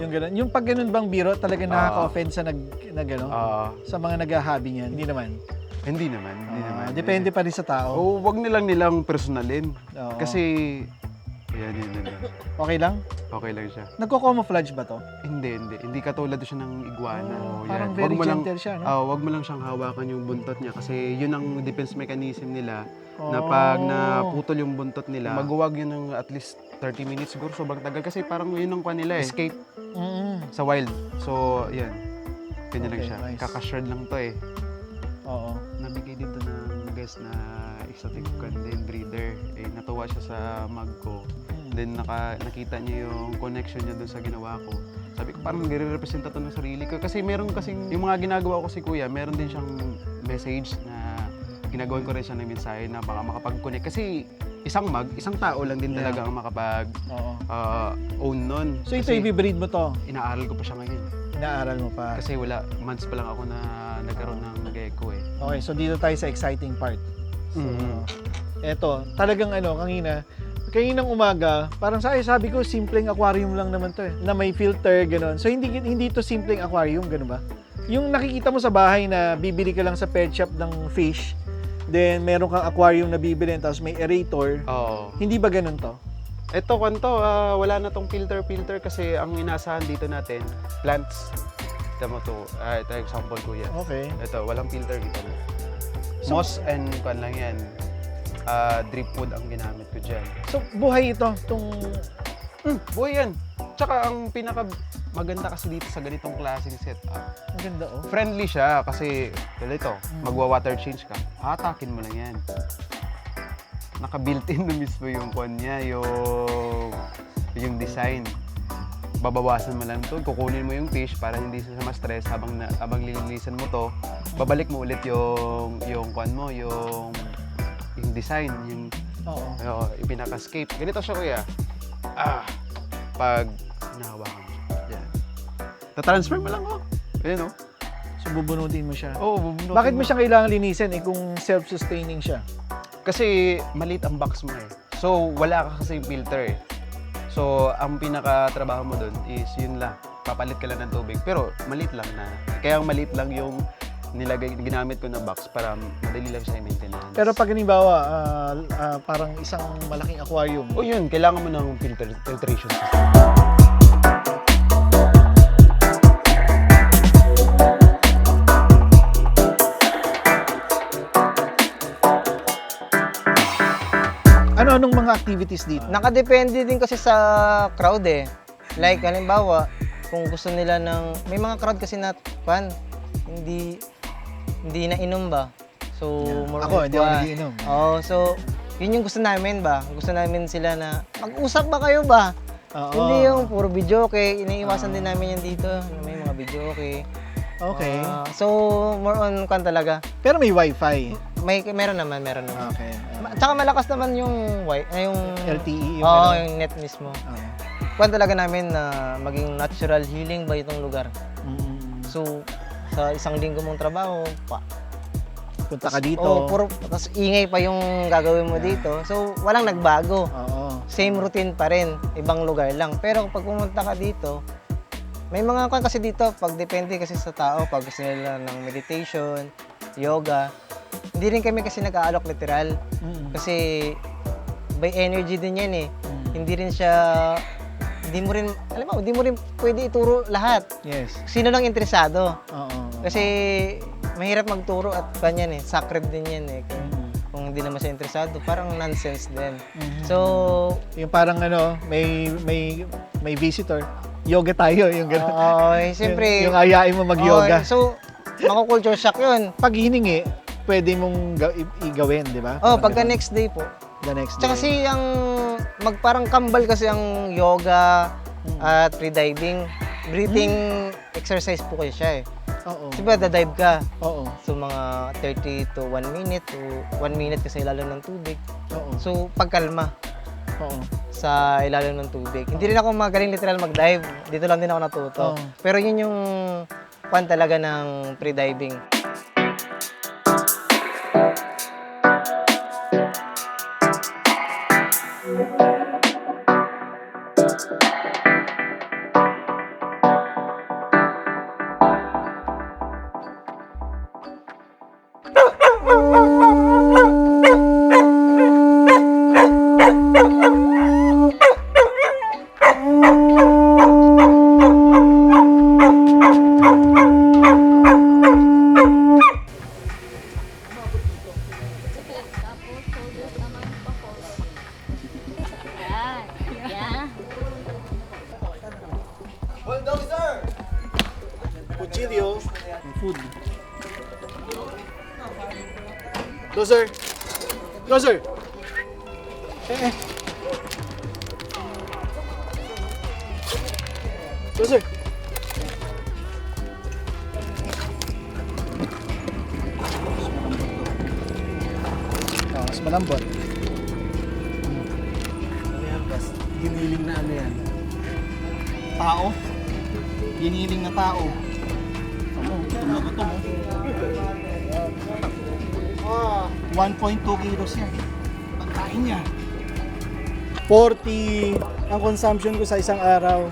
Yung gano'n. Yung pag ganun bang biro, talaga nakaka-offend sa sa mga nag-hobby niyan? Hindi naman. Hindi naman. Depende pa rin sa tao. Wag nilang personalin. Kasi, yan. Okay lang? Okay lang siya. Nagko-camouflage ba to? Hindi katulad siya ng iguana. Parang very gentle siya, no? Wag mo lang siyang hawakan yung buntot niya kasi yun ang defense mechanism nila na pag naputol yung buntot nila, maguwag yun ng at least 30 minutes siguro, sobrang tagal kasi parang yun ang nila escape sa wild. So, yan. Ganyan lang siya. Nice. Kakashred lang to Oo. Nabigay dito ng guest na exotic content breeder. Natuwa siya sa mug ko. Then nakita niya yung connection niya doon sa ginawa ko. Sabi ko, parang nire-representa to ng sarili ko. Kasi meron kasing, yung mga ginagawa ko si Kuya, meron din siyang message na ginagawan ko rin siya ng mensahe na baka makapag-connect. Kasi isang tao lang din talaga ang Oo. own nun. So ito, Kasi i-breed mo to? inaaral ko pa siya ngayon. Inaaral mo pa. Kasi months pa lang ako na nagkaroon ng gecko eh. Okay, so dito tayo sa exciting part. So, eto, talagang kaninang umaga, parang sabi ko, simpleng aquarium lang naman to eh. Na may filter, gano'n. So, hindi to simpleng aquarium, gano'n ba? Yung nakikita mo sa bahay na bibili ka lang sa pet shop ng fish, then meron kang aquarium na bibili, tapos may aerator. Oo. Hindi ba gano'n to? Ito, wala na tong filter kasi ang inasahan dito natin, plants. Ito mo to, ito example ko yan. Okay. Ito, walang filter dito na. Moss and kwan lang yan. Drip wood ang ginamit ko dyan. So, buhay ito, itong... Buhay yan. Tsaka ang pinaka maganda kasi dito sa ganitong klaseng setup, Ang ganda, oh. friendly siya kasi ito, magwa-water change ka, hatakin mo lang yan. Naka-built-in na mismo yung kwan niya, yung design. Babawasan mo lang to, kukunin mo yung fish para hindi siya ma-stress habang lilinisan mo to. Babalik mo ulit yung kwan mo, yung design, yung pinaka-scape. Ganito siya, kuya. Pag nahawakan mo. Yan. Ta-transfer mo lang, oh. Ayan, oh. So, bubunutin mo siya. Oo, bubunutin Bakit mo siya kailangan linisin kung self-sustaining siya? Kasi maliit ang box mo eh. So, wala ka kasi filter eh. So, ang pinaka-trabaho mo dun is yun lang. Papalit ka lang ng tubig. Pero, maliit lang na. Kaya maliit lang yung ginamit ko na box para madali lang siya i-maintenance. Pero pag halimbawa, parang isang malaking aquarium, O yun, kailangan mo ng filtration system. anong mga activities dito? Nakadepende din kasi sa crowd eh. Like, halimbawa, kung gusto nila may mga crowd kasi na, hindi na inom ba? So, more Ako, on hindi ako kwan. nagiinom. Oo, so, yun yung gusto namin ba? Gusto namin sila na, mag-usap ba kayo ba? Oo. Hindi yung puro video, okay. Iniiwasan din namin yan dito. May mga video, okay. Okay. So, more on kwan talaga. Pero may wifi. Meron naman. Okay. Tsaka malakas naman yung LTE. yung net mismo. Okay. Kwan talaga namin na maging natural healing ba itong lugar. So, sa isang linggo mong trabaho, Punta ka dito. tapos ingay pa yung gagawin mo dito. So, walang nagbago. Oo. Same routine pa rin, ibang lugar lang. Pero pag pumunta ka dito, may mga kwan kasi dito, pag depende kasi sa tao, pag gusto nila ng meditation, yoga, hindi rin kami kasi nag-aalok literal. Kasi by energy din yan eh. Hindi rin siya, hindi mo rin pwede ituro lahat. Yes. Sino lang interesado. Oo. Kasi mahirap magturo at kanyan eh, sacred din yan eh. Kung hindi naman siya interesado, parang nonsense din. So, Yung parang may visitor, yoga tayo, yung gano'n. siyempre, yung ayain mo mag-yoga. so, mako-culture shock yun. Pag hiningi, pwede mong igawin, di ba? Oh, Parang pagka ganun. next day po. The next day. Tsaka kasi parang kambal kasi ang yoga at free-diving. Breathing exercise po kasi siya eh. Oo. Diba, da-dive ka. Oo. So, mga 30 to 1 minute to 1 minute kasi ilalim ng tubig. Oo. So, pagkalma Oo. sa ilalim ng tubig. Hindi rin ako magaling literal mag-dive. Dito lang din ako natuto. Oo. Pero yun yung fan talaga ng free-diving. Tapos, shoulders naman pa po. Yan. Yan. Cuchillo. Food. Closer. Closer. Closer. malambot. Ano yan, boss? Giniling na ano yan? Tao. Giniling na tao. Ano, gutom na gutom oh. 1.2 kilos yan. Pagkain niya. 40 ang consumption ko sa isang araw.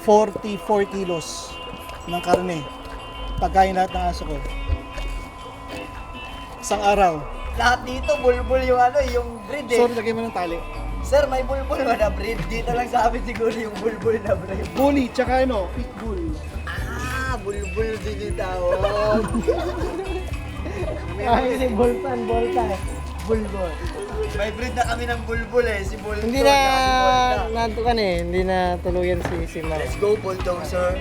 44 kilos ng karne. Pagkain lahat ng aso ko. Isang araw. Lahat dito, bulbul yung ano, yung breed eh. Sorry, lagay mo ng tali. Sir, may bulbul ba na breed? Dito lang sa amin siguro yung bulbul na breed. Bully, tsaka ano, pitbull. Ah, bulbul din yung tawag. Ay, si Boltan, Boltan. Bulbul. May breed na kami ng bulbul eh, si Bulto. Hindi na natukan eh, hindi na tuluyan si Mar. Let's go, Bulldozer.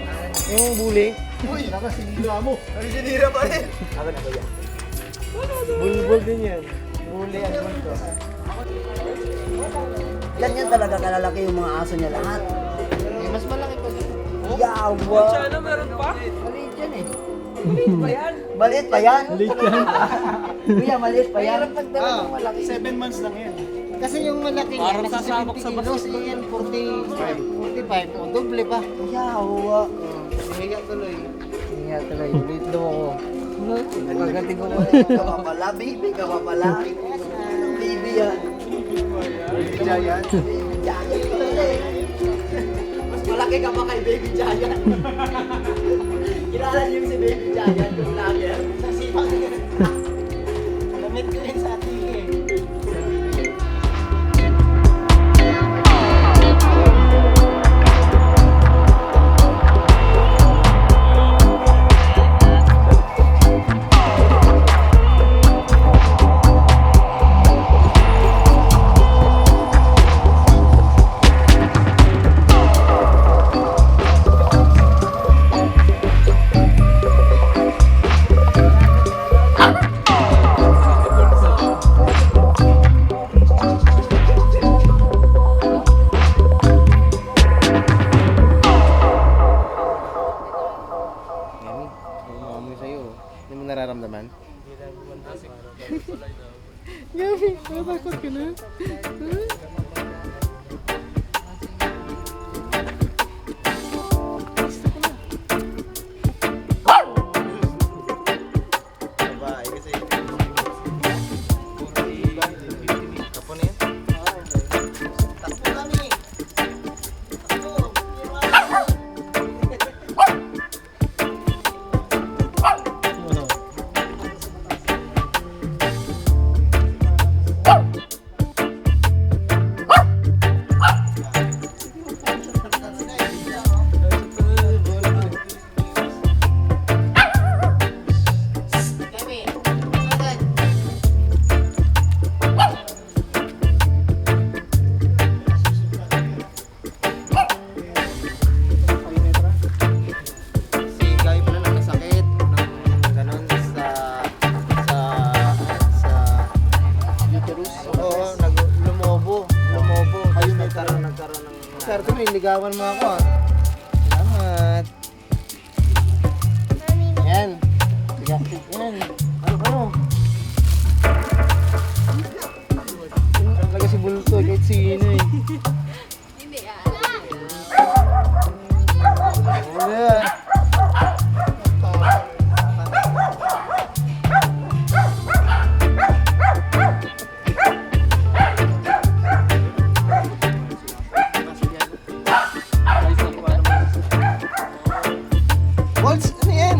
Yung bully, Uy, nakasinira mo. Ano sinira pa rin? Ako na ba yan? bulbul din yan. Bully ang bulto. Ganyan talaga kalalaki yung mga aso niya lahat. Eh, mas malaki pa din. Yawa! Ano, meron pa? Maliit yan eh. Maliit pa yan? Maliit yan. Kuya, maliit pa yan? Pagdala ng malaki. 7 months lang yan. Kasi yung malaki niya, Parang nasa sasabak 70 sa kilos, yan 45. O, doble pa. Yawa! Higa tuloy. Higa tuloy. Ulit daw ako. Pagdating ko Ka pa pala, baby ka pa pala. Baby yan. Baby Giant. Baby Giant pala eh. Mas malaki ka pa kay Baby Giant. Kilala niyo si Baby Giant, yung vlogger. sa sipag. Damit ko rin sa ating eh. Umamoy sa'yo. Hindi mo nararamdaman? Gabi, natakot ka na? Babae kasi. Tapo na yan? Takbo kami! Takbo! Si Guy pala nagkasakit ng ganon sa uterus. Oo, lumobo. Ayun, nagkaroon ng Swerte mo, iligawan mo ako ah. Salamat. Yan. Bigastik yan. Ano? Talaga si Bulto, kahit sino eh. Hindi Ayan. Bolts, ano yan?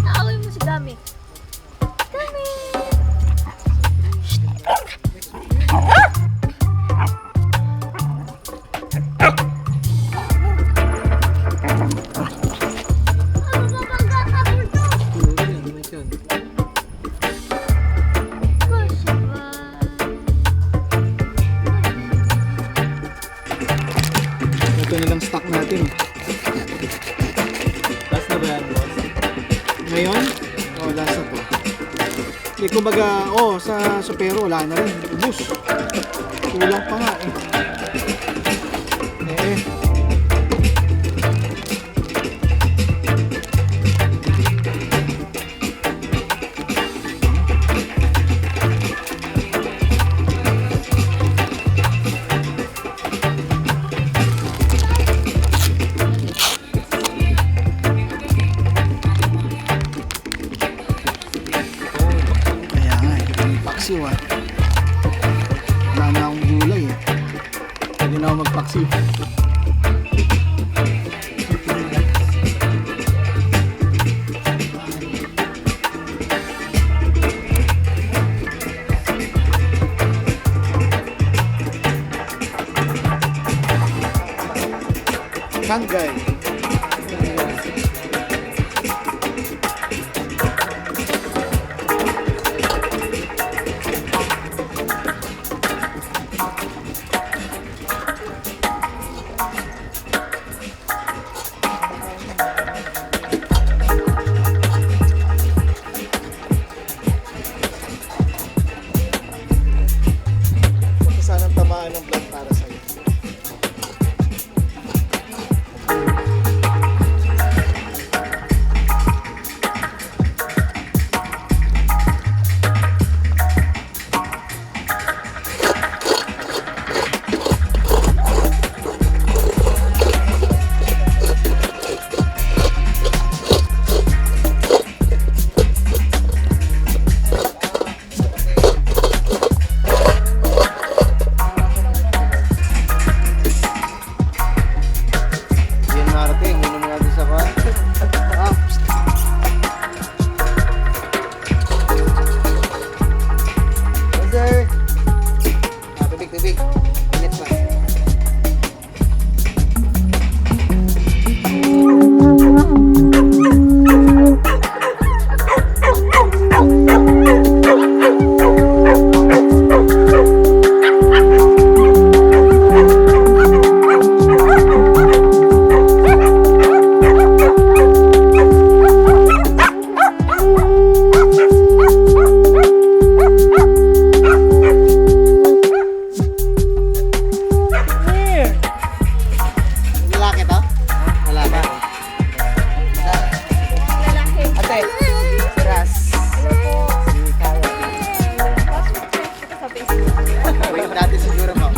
Naaway mo si Gami. Gami! Ano ba bang gagawin to? Gosh, ba? Ito nilang stock natin. Ngayon, last na to. Eh, kumbaga, sa Supero, wala na rin. Ubus. Kulang pa nga eh. Kaya nga, ito kami paksiw ah. Wala na akong gulay eh. Pwede na ako magpaksiw. Kanggay. Huwag ka sanang tamaan ng blood para sa'yo. Yan Marte, muna mo natin sa kwan. Sir. Tubig. Init pa. Lalaki to? Lalaki. Lalaki. Ate, si Ras. Hello po. Si Kaya. Tapos check kita sa Facebook. Wait natin siguro mo.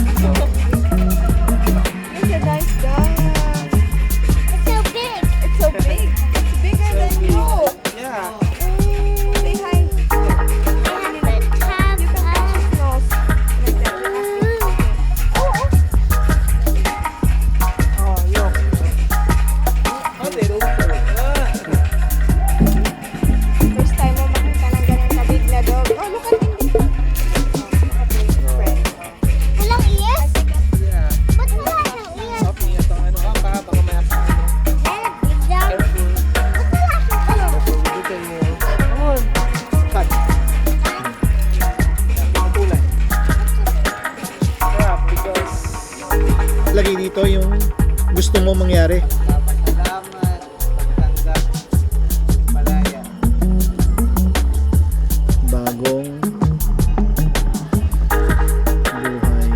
It's a nice guy. It's so big. It's so big. It's bigger than you. Yeah. Say hi. You can touch his nose. Like that. Oh. Oh, yo. First time mo makita ng ganun kabig na dog. Oh, look at him. Friend. Walang ears? Ba't wala siyang ears? Big dog. Ba't wala siyang ano? Cut. Lagay dito yung gusto mo mangyari. Salamat. Pagtanggap. Palaya. Bagong buhay.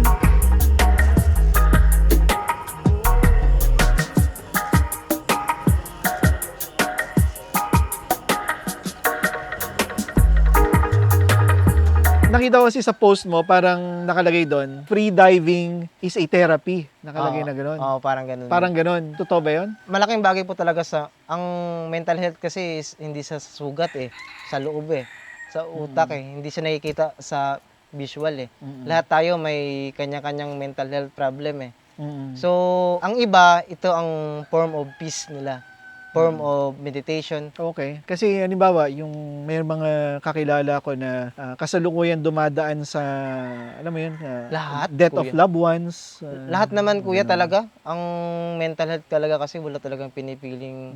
Nakita ko kasi sa post mo, parang nakalagay doon, free diving is a therapy. Nakalagay na gano'n. Oo, parang ganun. Parang gano'n. Totoo ba yun? malaking bagay po talaga sa ang mental health kasi is hindi sa sugat eh, sa loob eh, sa utak eh, hindi siya nakikita sa visual eh. Lahat tayo may kanya-kanyang mental health problem eh. So, ang iba, ito ang form of peace nila. Form of meditation. Okay. Kasi halimbawa, yung may mga kakilala ko na kasalukuyan dumadaan sa, alam mo yun, Lahat, death of kuya. loved ones. Lahat naman kuya talaga, ang mental health talaga kasi wala talagang pinipiling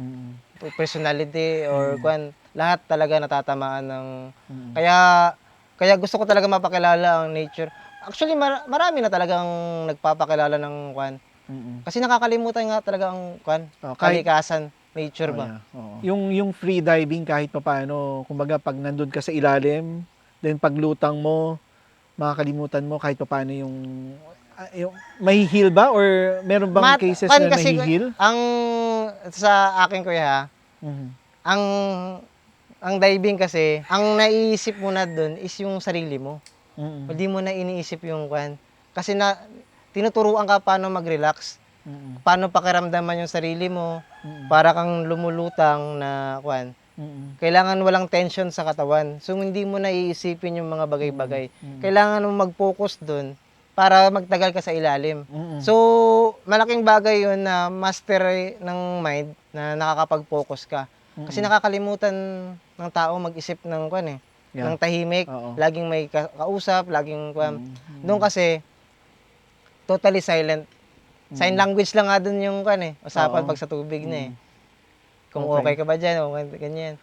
personality or kwan. Lahat talaga natatamaan ng kaya gusto ko talaga mapakilala ang nature. Actually marami na talagang nagpapakilala ng kwan. Kasi nakakalimutan nga talaga ang kwan, Oh, kahit- kalikasan. nature ba. Yeah, oo. Yung free diving kahit papaano, kumbaga pag nandun ka sa ilalim, then paglutang mo, makakalimutan mo kahit papaano yung mahihil ba or meron bang cases Pan na kasi nahihil? ang sa akin kuya, Mhm. ang diving kasi, ang naiisip mo na doon is yung sarili mo. Mhm. Hindi mo na iniisip yung kwan. Kasi tinuturuan ka paano mag-relax, Mhm. paano pakiramdaman yung sarili mo, Mhm. para kang lumulutang na kwan. Mhm. Kailangan walang tension sa katawan. So hindi mo na iisipin yung mga bagay-bagay. Mm. Kailangan mo mag-focus doon para magtagal ka sa ilalim. Mhm. So, malaking bagay yun na master ng mind na nakakapag-focus ka. Kasi nakakalimutan ng tao mag-isip ng kwan Yeah. ng tahimik, Oo. laging may kausap, laging kwan. Mhm. Doon kasi totally silent. Sign language lang nga doon yung kwan usapan Oo. pag sa tubig na Kung Okay. okay ka ba diyan o ganyan.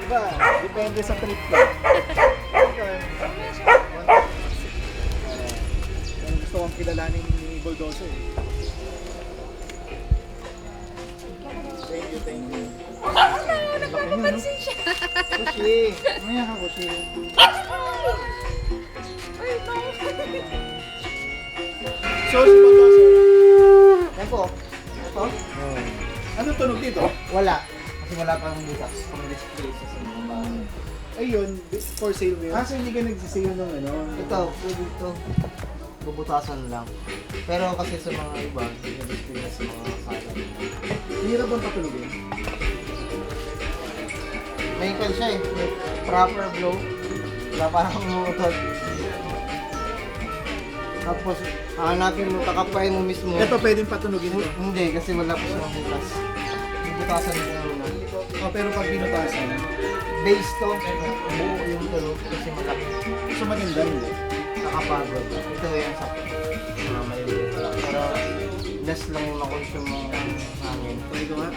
Iba, depende sa trip ko. Yung gusto kong kilalanin ni Bulldozer. Thank you, thank you. Nakakapansin siya. Kushi! Mamaya ka, Kushi. Uy, bye. So, si Bulldozer. Yan po. Ito? Ano tunog dito? Wala. Kasi wala pang bukas. Pang display sa mga. Ayun, for sale mo yun? So hindi ka nagsisale ng ano? Ito, pwede ito. Bubutasan lang. Pero kasi sa mga iba, display na sa mga kalat. Hirap bang patulogin? May kan siya may proper blow. Wala parang umuutod. Tapos, hanapin mo, kakapain mo mismo. Ito pwedeng patunogin ito. Hindi, kasi wala pa siyang bukas. Bubutasan mo muna. Oh, pero pag binutasan, Base to, buo yung tunog kasi malaki. so maganda hindi. Nakapagod. Ito yung sa may pero less lang yung makonsume ng hangin. Pwede ko nga.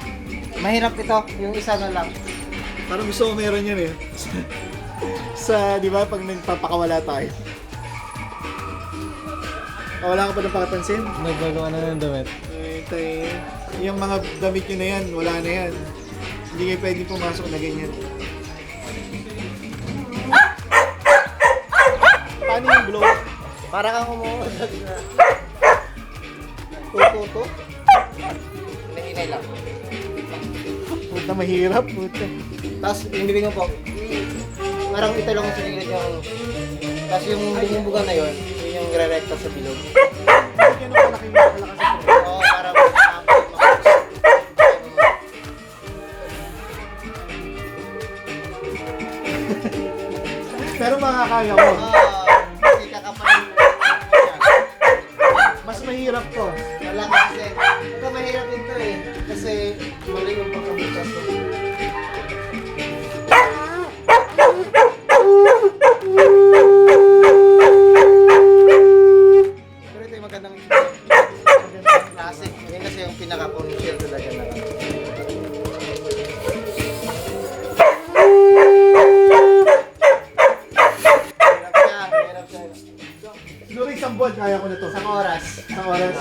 Mahirap ito, yung isa na lang. Parang gusto ko meron yan eh. Sa, di ba, pag nagpapakawala tayo. Wala ka pa ng papansin? Nagbago na ng damit. Tayo, yung mga damit nyo na yan, wala na yan. Hindi kayo pwede pumasok na ganyan. Paano yung blow? Para kang umuusad na. Tuto. Hinay lang. Puta, mahirap, puta. Tapos yung bibig mo po, parang ito lang yung sinigilid yung tapos yung bumubuga na yun, yun yung re-recta sa bilog. Ganun kalaki malakas sa blow. Oo, para makapag. Pero makakaya ko. Kasi kakapain mo yan. Mas mahirap to. Wala kasi. Ito mahirap ito kasi mali yung pagkabutas ko. Pero ito yung magandang classic. Yan kasi yung pinaka-conceal talaga na. kaya ko na to. Sa oras. Sa oras.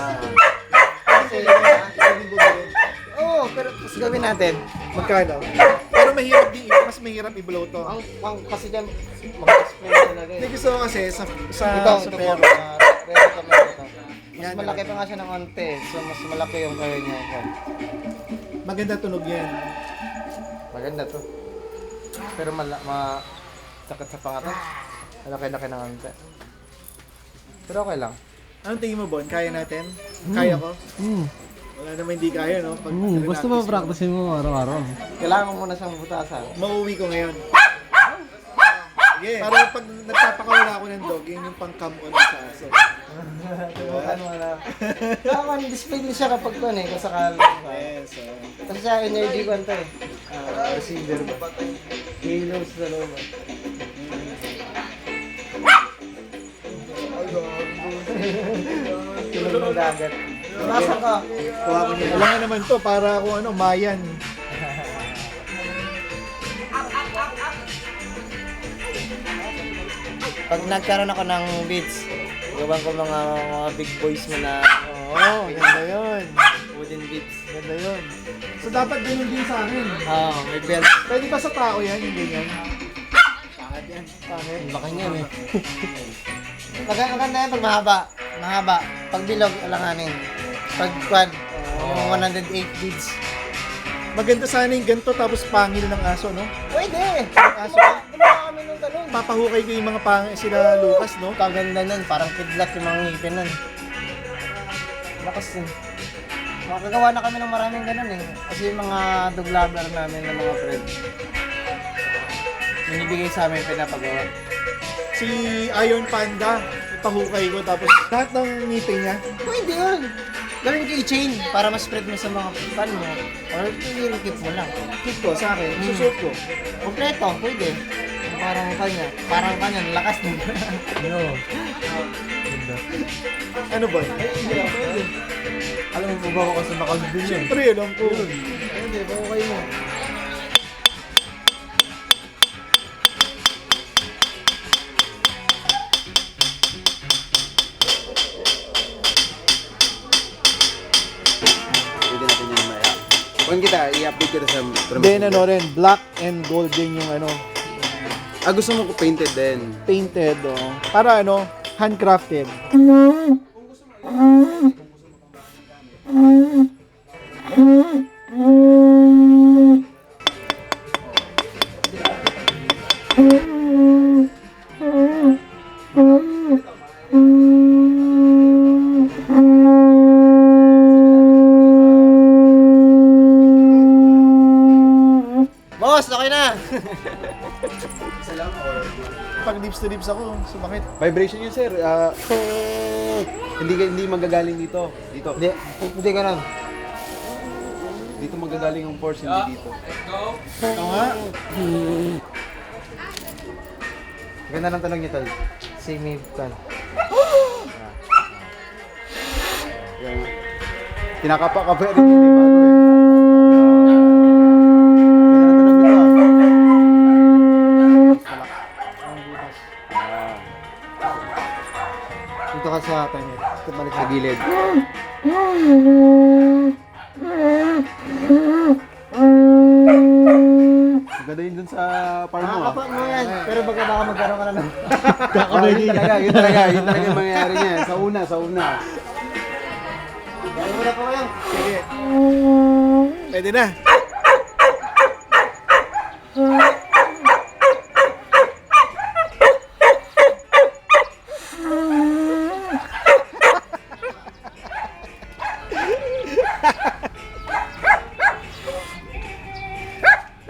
Kasi, oo, pero mas gawin natin. Magkano? Pero mahirap mas mahirap i-blow to. Kasi dyan, mag-spray talaga Hindi eh. gusto ko kasi sa Ito pero. po. Pero kami ito. Mas Yan, malaki pa nga siya ng onte. So, mas malaki yung kaya niya. Maganda tunog yan. Maganda to. Pero sakit sa pangalan. Malaki-laki ng onte. Pero okay lang. Anong tingin mo, Bon? Kaya natin? Kaya ko? Wala naman hindi kaya, no? Pag Basta ma-practice mo araw-araw. Kailangan ko muna siyang butasan. Mauwi ko ngayon. Yeah. Para pag nagpapakawala ako ng dog, yun yung pang-cam ko na sa aso. Subukan mo na. Saka display din siya kapag ko kung sakali. Yes. Kasi siya energy ko ito eh. Receiver ba? Halos sa loob. Tulog ng dagat. Nasa ka? Kuha ko niya. Alam nga naman to, para kung ano, Mayan. Pag nagkaroon ako ng beats, gawan ko mga big boys mo na Oo, ganda yun. wooden beats. Ganda yun. So dapat ganun din sa akin. Oo, may belt. Pwede ba sa tao yan, yung ganyan? Pangit yan. Pangit. Laki niyan eh. Maganda yan pag mahaba. Mahaba. Pag bilog, alanganin. Pag quad, yung 108 beats. Maganda sana yung ganito tapos pangil ng aso, no? Pwede! Aso ka? Gumawa kami nung tanong. Papahukay ko yung mga sila Lucas, no? Kaganda nun, parang kidlat yung mga ngipin nun. Lakas yun. Makagawa na kami ng maraming ganun eh. Kasi yung mga dog lover namin ng mga friend. Binibigay sa amin pinapagawa. Si Iron Panda, ipahukay ko tapos lahat ng ngipin niya. Pwede yun. Gawin ko i-chain para ma-spread mo sa mga pan mo. Or keep mo lang. Keep ko sa akin, susuot ko. Kompleto, pwede. Parang kanya. Parang kanya, lakas din. Ano ba? Alam mo ba ako sa nakalbin yun? Siyempre, alam ko. Hindi, okay mo. Pwede natin yung maya. Kung kita, i-update kita sa Then ano rin, black and gold din yung ano, gusto mo ko painted din. painted, oh. Para ano, handcrafted. Boss, okay na! Pag lips to lips ako, sumakit. Vibration yun, sir. Hindi magagaling dito. Dito. Hindi ganun. Dito magagaling yung force, hindi dito. Ito nga. Ganda ng tanong niyo, tol. Save me, tol. Yan. Kinakapa ka pa rin yung bago eh. Dito ka sa atin. Ito balik Sa gilid. Maganda yun dun sa farm mo. Nakakapa mo yan. Pero baka magkaroon ka na ng... Yun talaga yung mangyayari niya. Sa una. Gawin mo na po yan. Sige. Pwede na.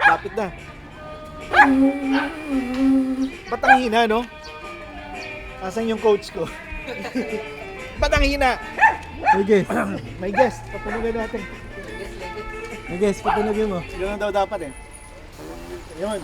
Lapit na. Ba't ang hina, no? Asan yung coach ko? Ba't ang hina? May guess. May guest. Patunugan natin. May guess, patunogin mo. Ganun daw dapat eh. Yun.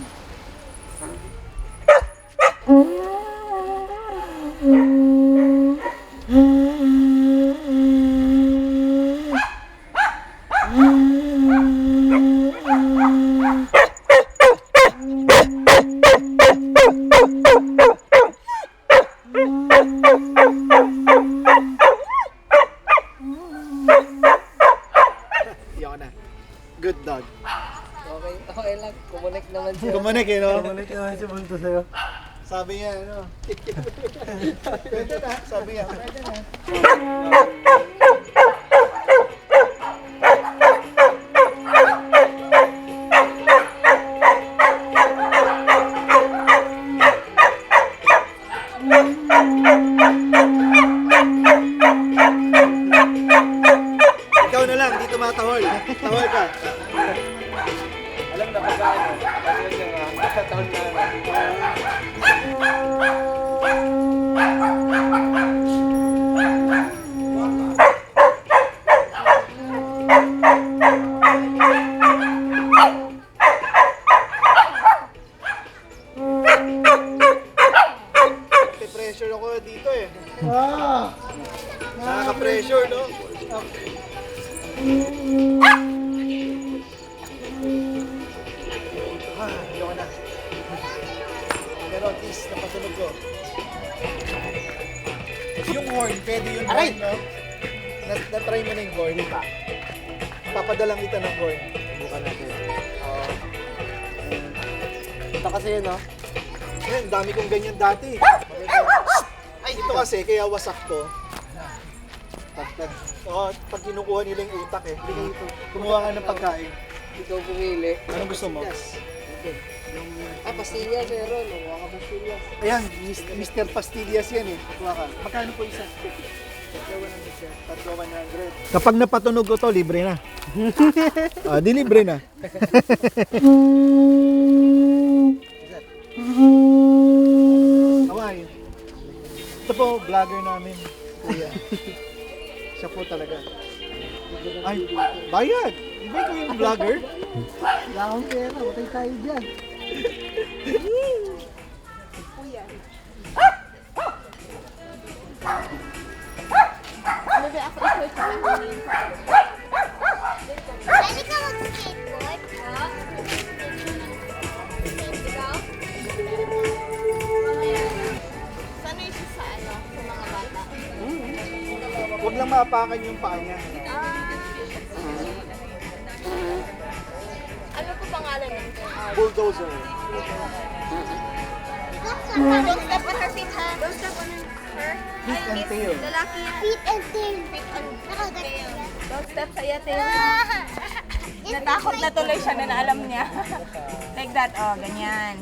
Yoko na. Good dog. Okay lang. Kumunik naman siya. Kumanik eh, no? Kumanik naman si Bulto sa'yo. Sabi niya, ano? Pwede na. Sabi niya, pwede na. Ikaw na lang, di tumatahol. Tahol ka. Alam na pagkaano. Kasi yung taon na. Pressure ako dito eh. Nakaka-pressure, no? Ayoko na. Pero at least napatunog ko. Yung horn, pwede yung horn, no? Na-try mo na yung horn. Papadalang kita ng horn. Subukan natin. Ito kasi yun, no? Ngayon, dami kong ganyan dati. Ay, ito kasi, kaya wasak to. Pag kinukuha nila yung utak eh. Kumuha nga ng pagkain. Ikaw pumili. Anong gusto mo? Pastillas, meron. Huwag ka pastillas. Ayan, Mr. Pastillas yan eh. Kuha ka. Magkano po isa? Tatlo 100. Kapag napatunog ko to, libre na. Di libre na. Hawaii. Ito po, vlogger namin. Kuya. Siya po talaga. Ay, bayad! Di ba ikaw yung vlogger? Wala akong pera. Matay tayo dyan. Bebe, ako i-search na ako yun. Pwede ka mag-skateboard? Ikaw? Sanay siya sa ano, sa mga bata. Huwag lang maapakan yung paa niya. Ano po pangalan nun? Bulldozer. Don't step on her feet, ha? Don't step on her. Feet and tail. Lalaki yan. Feet and tail. Feet and tail. Don't step sa iya, tail. Natakot na tuloy siya na alam niya. Like that, oh, ganyan.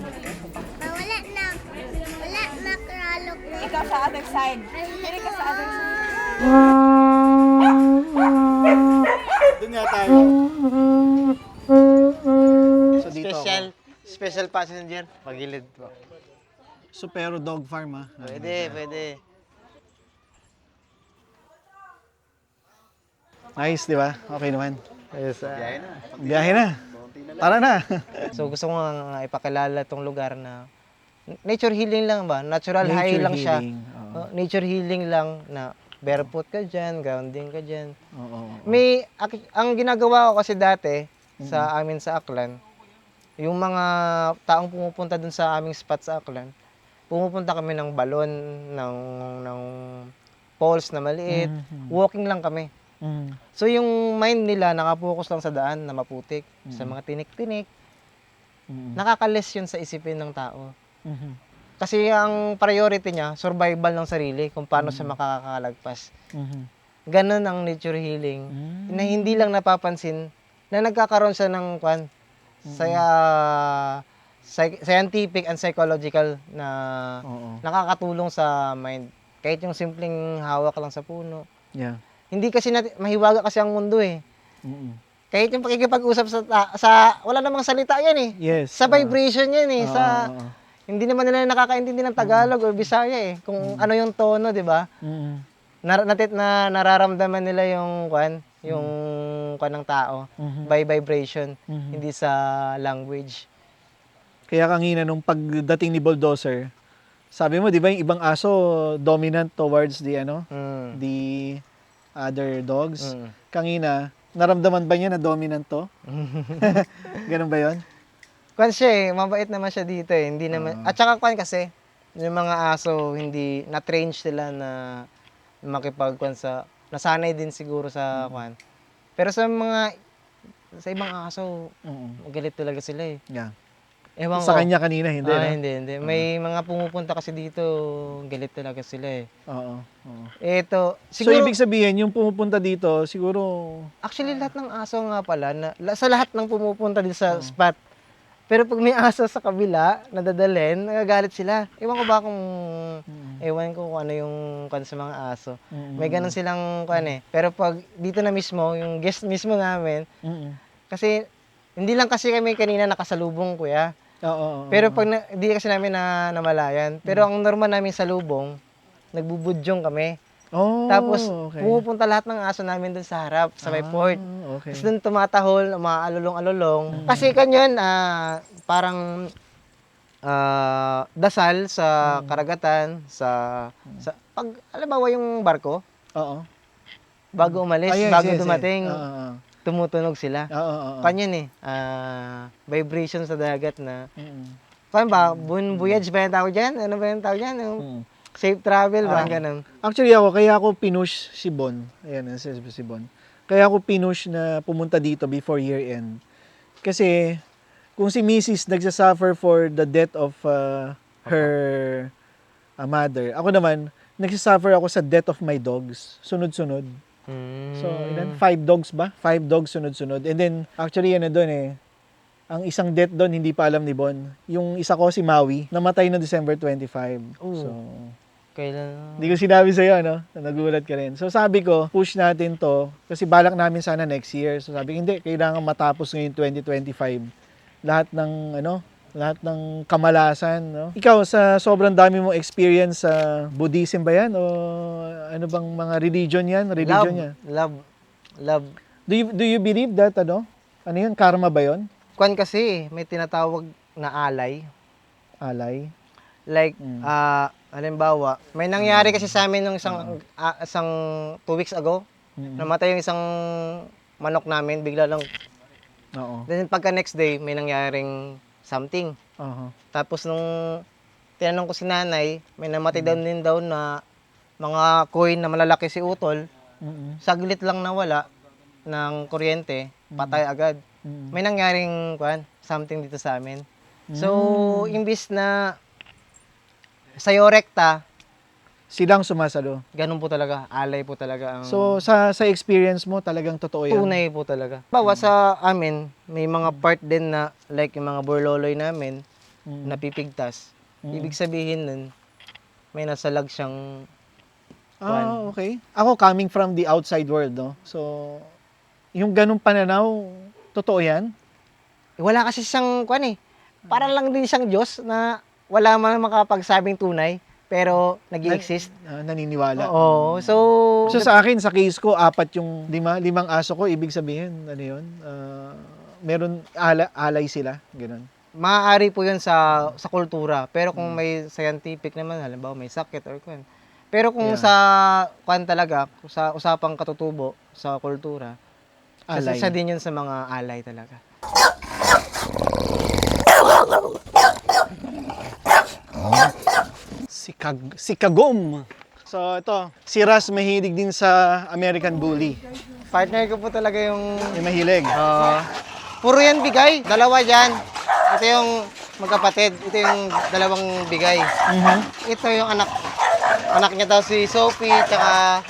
Wala na. Wala na kralok na. Ikaw sa other side. Pili ka sa other side. Doon nga tayo. So dito Special passenger. Pagilid po. Supero Dog Farm ah. Pwede. Nice, di ba? Okay naman. Yes, Biyahe na. Tara na. So gusto ko nga ipakilala tong lugar na nature healing lang ba? Natural high lang siya. Nature healing lang na barefoot ka dyan, grounding ka dyan. Ang ginagawa ko kasi dati sa amin sa Aklan, yung mga taong pumupunta dun sa aming spot sa Aklan, pumupunta kami ng balon, ng poles na maliit, walking lang kami. So yung mind nila nakapokus lang sa daan na maputik, sa mga tinik-tinik. Nakakalis yun sa isipin ng tao. Kasi ang priority niya, survival ng sarili, kung paano siya makakakalagpas. Ganon ang nature healing, na hindi lang napapansin na nagkakaroon siya ng scientific and psychological na nakakatulong sa mind. Kahit yung simpleng hawak lang sa puno. Yeah. Hindi kasi mahiwaga kasi ang mundo eh. Kahit yung pakikipag-usap sa wala namang salita yan eh. Yes. Sa vibration yan eh. Hindi naman nila nakakaintindi ng Tagalog or Bisaya eh. Kung ano yung tono, di ba? Nararamdaman nila yung kwan ng tao by vibration, hindi sa language. Kaya kanina nung pagdating ni Bulldozer, sabi mo, di ba yung ibang aso dominant towards the the other dogs? Kanina, naramdaman ba niya na dominant to? Ganun ba yun? Kwan siya eh, mabait naman siya dito eh. Hindi naman, at saka kwan kasi, yung mga aso, hindi, na-train sila na makipagkwan nasanay din siguro sa kwan. Pero sa mga sa ibang aso, galit talaga sila eh. Yeah. Ewan Sa ko. kanya kanina, hindi, no? Hindi. May mga pumupunta kasi dito, galit talaga sila eh. Oo. Oo. Ito, So, siguro, ibig sabihin, yung pumupunta dito, siguro, actually lahat ng aso nga pala, sa lahat ng pumupunta dito sa spot, pero pag may aso sa kabila, nadadalhin, nagagalit sila. Ewan ko kung ano yung kan sa mga aso. May ganun silang kan eh. Pero pag dito na mismo, yung guest mismo namin, kasi, hindi lang kasi kami kanina nakasalubong, kuya. oo. Pero pag hindi kasi namin namalayan. Pero ang normal namin sa lubong, nagbubudyong kami. Oh, Tapos okay. pumupunta lahat ng aso namin dun sa harap, sa may port. Okay. Tapos dun tumatahol, umaalulong-alulong. Kasi kanyan, parang dasal sa karagatan, sa pag, alam ba yung barko, Oo. bago umalis, Ah, yes, bago yes, dumating, yes. Oo. tumutunog sila. Oo. Kanyan vibration sa dagat na, paano ba, voyage ba yung tawag dyan? Ano ba yung tawag dyan? Yung safe travel ba? Ganun. Actually kaya ako pinush si Bon. Ayan, si Bon. Kaya ako pinush na pumunta dito before year end. Kasi kung si Mrs. nagsasuffer for the death of her mother, ako naman, nagsasuffer ako sa death of my dogs. Sunod-sunod. So, ilan? 5 dogs ba? 5 dogs sunod-sunod. And then, actually, doon ang isang death doon, hindi pa alam ni Bon. Yung isa ko, si Maui, namatay no December 25. So, Kailan? hindi ko sinabi sa'yo, no? Nagulat ka rin. So, sabi ko, push natin to. Kasi balak namin sana next year. So, sabi ko, hindi, kailangan matapos ngayon 2025. Lahat ng kamalasan, no? Ikaw, sa sobrang dami mong experience sa Buddhism ba yan? O ano bang mga religion yan? Love. Do you believe that, ano yun? Karma ba yun? Kwan kasi, may tinatawag na alay. Alay? Like, halimbawa, may nangyari kasi sa amin nung isang 2 weeks ago. Namatay yung isang manok namin, bigla lang. Oo. Then pagka next day, may nangyaring something. Tapos nung tinanong ko si nanay, may namatay din daw na mga coin na malalaki si utol. Saglit lang nawala ng kuryente, patay agad. May nangyaring something dito sa amin. So, imbis na sa'yo rekta, Silang sumasalo. ganun po talaga, alay po talaga ang So, sa experience mo, talagang totoo yan? tunay po talaga. Bawa sa amin, may mga part din na like yung mga burloloy namin, napipigtas. Ibig sabihin nun, may nasalag siyang Okay. Ako coming from the outside world, no? So, yung ganung pananaw, totoo yan? wala kasi siyang para lang din siyang Diyos na wala man makapagsabing tunay, pero nag-i-exist. Naniniwala. Oo. So, Sa akin, sa case ko, 4 yung 5 aso ko, ibig sabihin, ano yun? Meron, alay sila, gano'n. maaari po yun sa kultura. Pero kung may scientific naman, halimbawa may sakit or kwan. Pero kung sa talaga, sa usapang katutubo, sa kultura, Alay. isa din yun sa mga alay talaga. Si Kagom. So, ito, si Ras mahilig din sa American Bully. Partner ko po talaga yung May mahilig. puro yan bigay. Dalawa dyan. Ito yung magkapatid. Ito yung dalawang bigay. Ito yung anak. Anak niya daw si Sophie, tsaka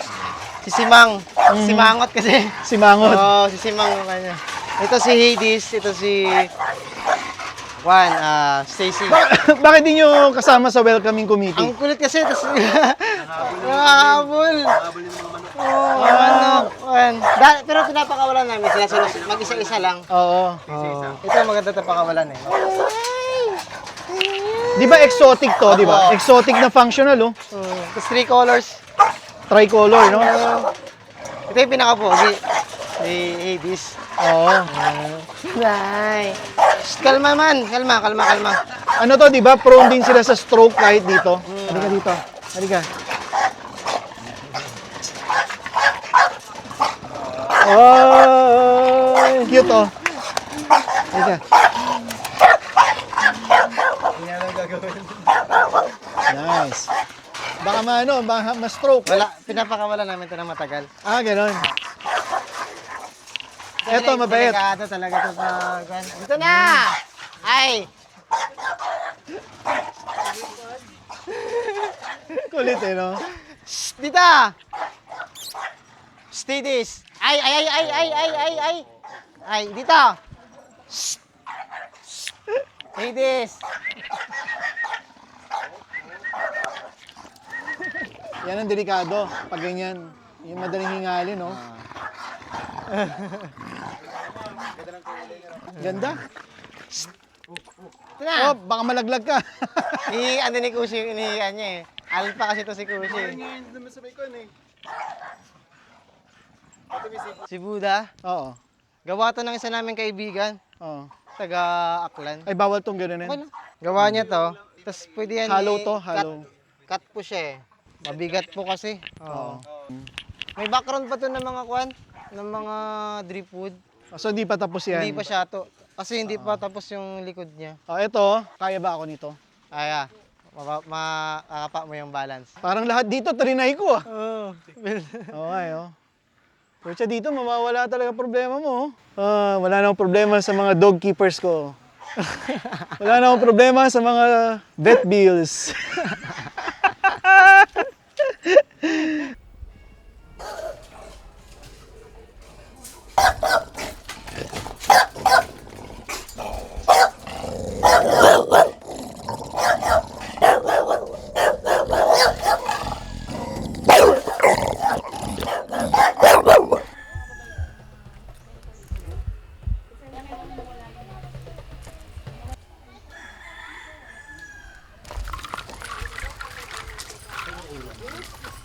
si Simang. Simangot kasi. Si Mangot. Oo, si Simang yung kanya. Ito si Hades, ito si Stacy. Bakit di nyo kasama sa welcoming committee? Ang kulit kasi, tapos nakahabol. Oo, pero pinapakawalan namin sila. Mag-isa-isa lang. Oo. Ito maganda ito pakawalan eh. Di ba exotic to, di ba? Exotic na functional, oh. Tapos 3 colors. Tricolor, no? Ito yung pinaka-pogi. Si Hades. Oo. Nay. Kalma man. Kalma. Ano to, di ba? Prone din sila sa stroke kahit dito. Halika dito. Halika. Oh, cute, oh. Halika. Nice. Baka baka ma-stroke. Wala, pinapakawalan namin ito na matagal. Ganon. Eto, mabait. Delikado talaga ito pag... Dito na! Ay! Kulit eh, no? Shh, dito! Stay this! Ay, dito! Shh! Stay this! Yan ang delikado. Pag ganyan, yung madaling hingalin, no? Ganda. Ito na! Oh, baka malaglag ka. Ano ni Kushi yung inihiyan niya eh. Alpha kasi to si Kushi. Si Buddha, Oo. gawa to ng isa naming kaibigan. Oo. Taga Aklan. Ay, bawal tong gano'n. Okay lang. Gawa niya to. Tapos pwede yan Hollow to, hollow. Cut po siya eh. Mabigat po kasi. Oo. May background pa to ng mga kwan, ng mga driftwood. So, hindi pa tapos yan. Hindi pa siya to. Kasi hindi pa tapos yung likod niya. Oh, ito, kaya ba ako nito? Kaya, makakapa mo yung balance. Parang lahat dito, trinay ko ah. Oo. Okay, oh. Pero siya dito, mawawala talaga problema mo. Wala na akong problema sa mga dog keepers ko. Wala na akong problema sa mga vet bills.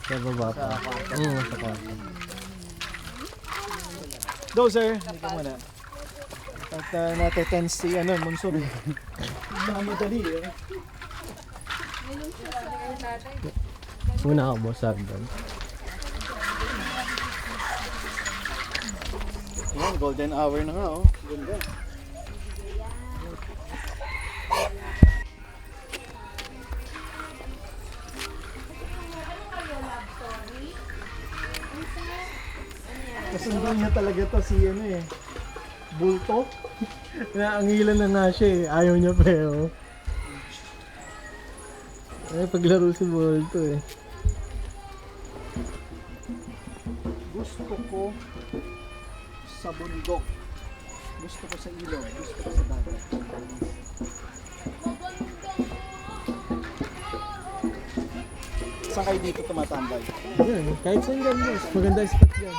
Sa baba pa. Sa kwarto. Dozer, hindi ka muna. At natetense si Monsur. Madali eh. Muna ako, boss Sardan. Yan, golden hour na nga oh. Ganda. Kasundan niya talaga to si Bulto. Naangilan na nga siya eh. Ayaw niya pero. Paglaro si Bulto eh. Gusto ko sa bundok. Gusto ko sa ilog. Gusto ko sa dagat. Saan kayo dito tumatambay? Yan, kahit saan dyan boss. Maganda yung spot dyan.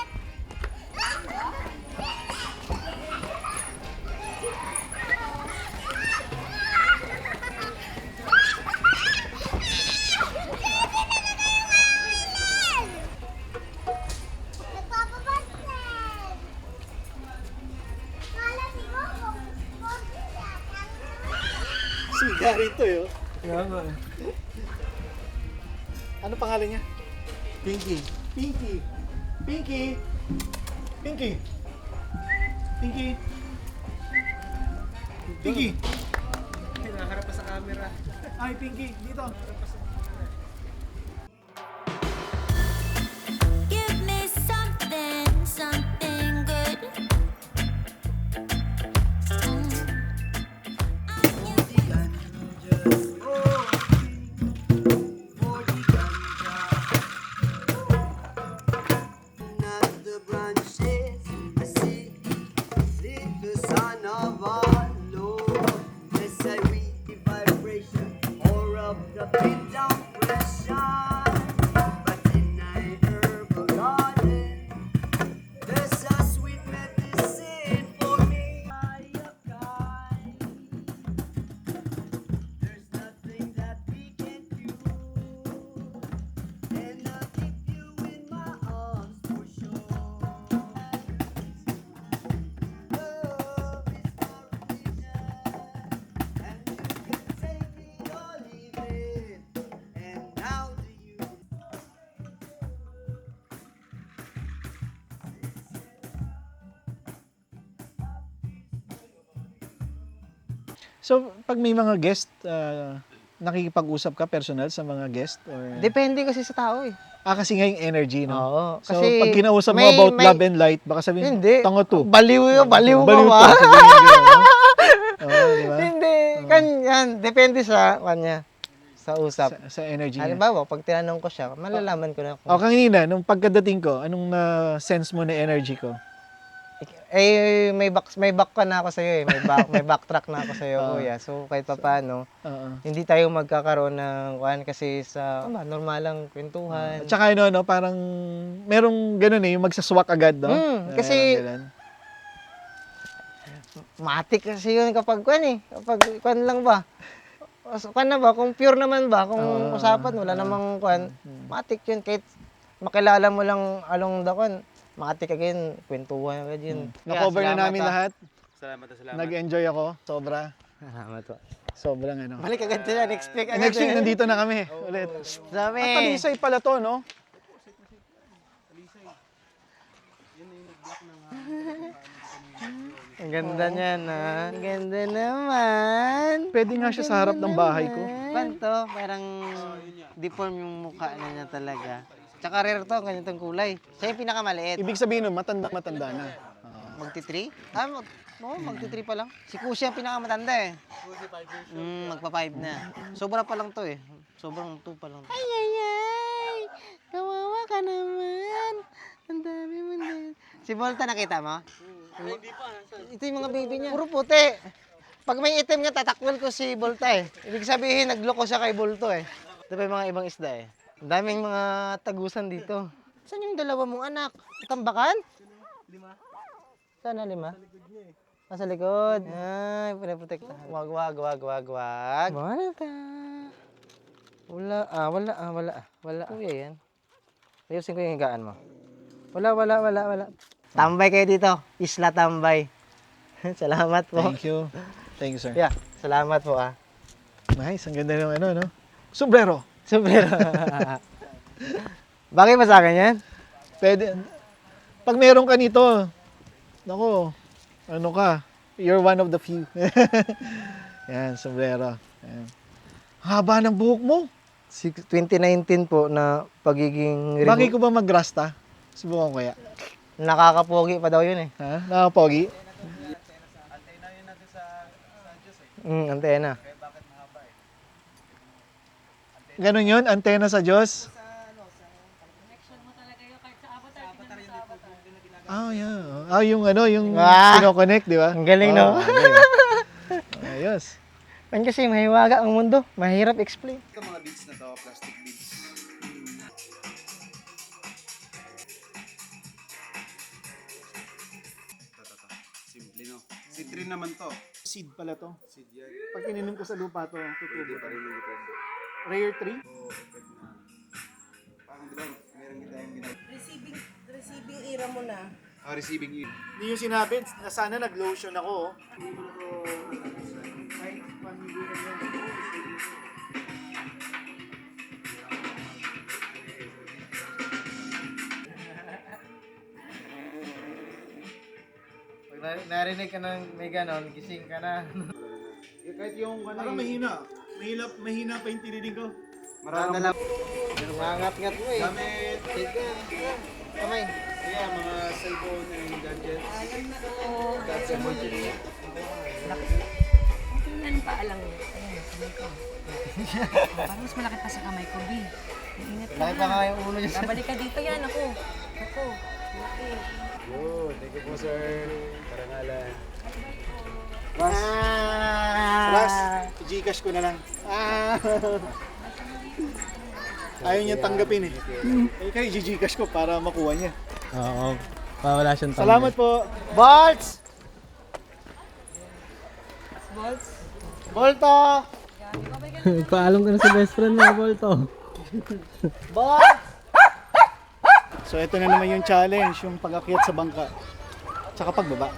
Siga rito eh. Oh. Kaya nga eh. Ano pangalan niya? Pinky. Pinky. Pinky. Pinky. Pinky. Pinky. Nakaharap pa sa camera. Ay, Pinky. Dito. Give me something, something good. So, pag may mga guest, nakikipag-usap ka personal sa mga guest? Or... Depende kasi sa tao eh. Kasi nga yung energy, no? Oo. So, pag kinausap mo about love and light, baka sabihin, Hindi. tango to. Baliw ka ba? Sabihin ganyan, no? Oo, di ba? Hindi. Yan. Depende sa kanya. Sa usap. Sa energy niya. Halimbawa, pag tinanong ko siya, malalaman ko na kung... O, kanina, nung pagkadating ko, anong na-sense mo na energy ko? may back ka na ako sa'yo eh. May backtrack na ako sa'yo, kuya. So, kahit pa paano, hindi tayo magkakaroon ng kasi sa normal lang kwentuhan. At saka no, parang merong ganun yung magsaswak agad, no? Kasi, matik kasi yun kapag kapag lang ba? Na ba? Kung pure naman ba? Kung usapan, wala namang matik yun. Kahit makilala mo lang along the matik again, kwentuhan agad yun. Na-cover na namin lahat. Salamat. Nag-enjoy ako. Sobra. Salamat po. Sobrang Balik agad sila, next week agad. Next week, nandito na kami ulit. Sabi. At Talisay pala to, no? Ang ganda niya na. Ang ganda naman. Pwede nga siya sa harap ng bahay ko. Kanto, parang deform yung mukha na niya talaga. Tsaka rare to, ang ganitong kulay. Siya yung pinakamaliit. Ibig sabihin nun, matanda na. Magti-3? Magti-3 pa lang. Si Kusya ang pinakamatanda eh. Magpa-5 na. Sobra pa lang to eh. Sobrang 2 pa lang. Ay! Kawawa ka naman. Ang dami mo na. Si Volta nakita mo? Hindi pa. Ito yung mga baby niya. Puro puti. Pag may itim nga, tatakwil ko si Volta eh. Ibig sabihin, nagloko siya kay Volto eh. Ito pa yung mga ibang isda eh. Ang daming mga tagusan dito. Saan yung dalawa mong anak? Tambakan? 5. Saan na 5? Sa likod. Ay, pinaprotekta. Wag. Volta. Wala. Kuya yan. Ayusin ko yung higaan mo. Wala. Tambay kayo dito. Isla Tambay. Salamat po. Thank you, sir. Yeah, salamat po Nice, ang ganda ng no? Sombrero. Bagay ba sa akin yan? Pwede. Pag meron ka nito, nako, you're one of the few. Yan, sombrero. Yan. Haba ng buhok mo. 2019 po na pagiging... Bagay ko ba mag-rasta? Subukan ko kaya. Nakakapogi pa daw yun eh. Ha? Nakapogi? Antena. Ganun yun? Antena sa Diyos? Yeah. Yung kinoconnect, di ba? Ang galing, no? Ayos. Kasi mahiwaga ang mundo. Mahirap explain. Ito mga beads na to, plastic beads. Simple, no? Seed rin naman to. Seed pala to. Seed yan. Pag tininim ko sa lupa to, tutubo. Pwede pa rin yung depende. Rare tree? Oo, pwede na. Parang di ba, meron kita yung ginagawa. Receiving era mo na. Receiving you. Hindi yung sinabi, na sana nag-lotion ako. Pag narinig ka ng may ganon, gising ka na. Kahit yung parang mahina. Mahina pa yung tinidig ko. Maraming mangat-ngat mo eh. Gamit. Kamay. Kaya mga cellphone and gadgets. Tingnan pa alang niya. Ayan, kamay ko. Parang mas malaki pa sa kamay ko, B. Mainit ka Laki pa nga yung ulo niya. Babalik ka dito yan, ako. Laki. Good. Thank you po, sir. Parangalan. Ras, i-Gcash ko na lang. Ayaw niya tanggapin eh. Kaya i-Gcash ko para makuha niya. Oo. Wala siyang Salamat po. Balts! Bolto! Paalam ka na sa best friend mo, Volto. Balts! So ito na naman yung challenge, yung pag-akyat sa bangka. Tsaka pagbaba.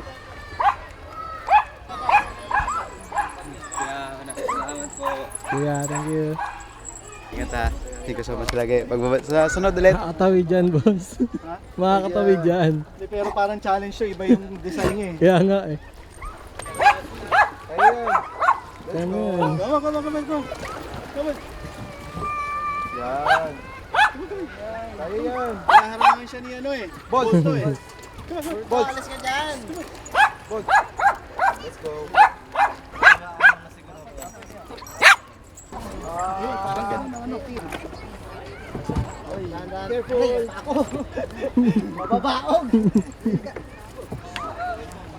Salamat po. Kuya, thank you. Ingat ha. Thank you so much lagi. Pagbaba sa sunod ulit. Makakatawid dyan, boss. Makakatawid dyan. Pero parang challenge to, iba yung design niya eh. Kaya nga eh. Ayun. Come on. Come on. Yan. Kaya yan. Naharangan siya ni ano eh. Bolt to eh. Bolt. Alas ka dyan. Bolt. Let's go. Parang ganun ang ano. Careful. Ako. Mababaog.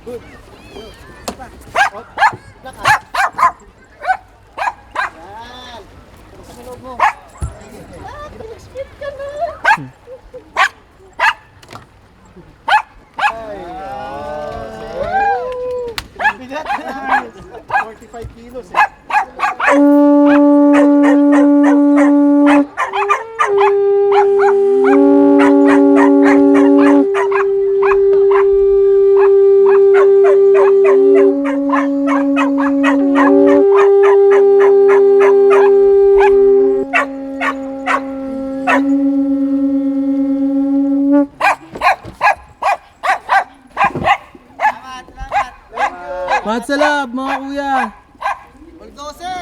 Good. Naka. Yan. Pero sa loob mo. Speed ka na. Bigat. 45 kilos eh. Mat sa lab, mga kuya. Bulldozer.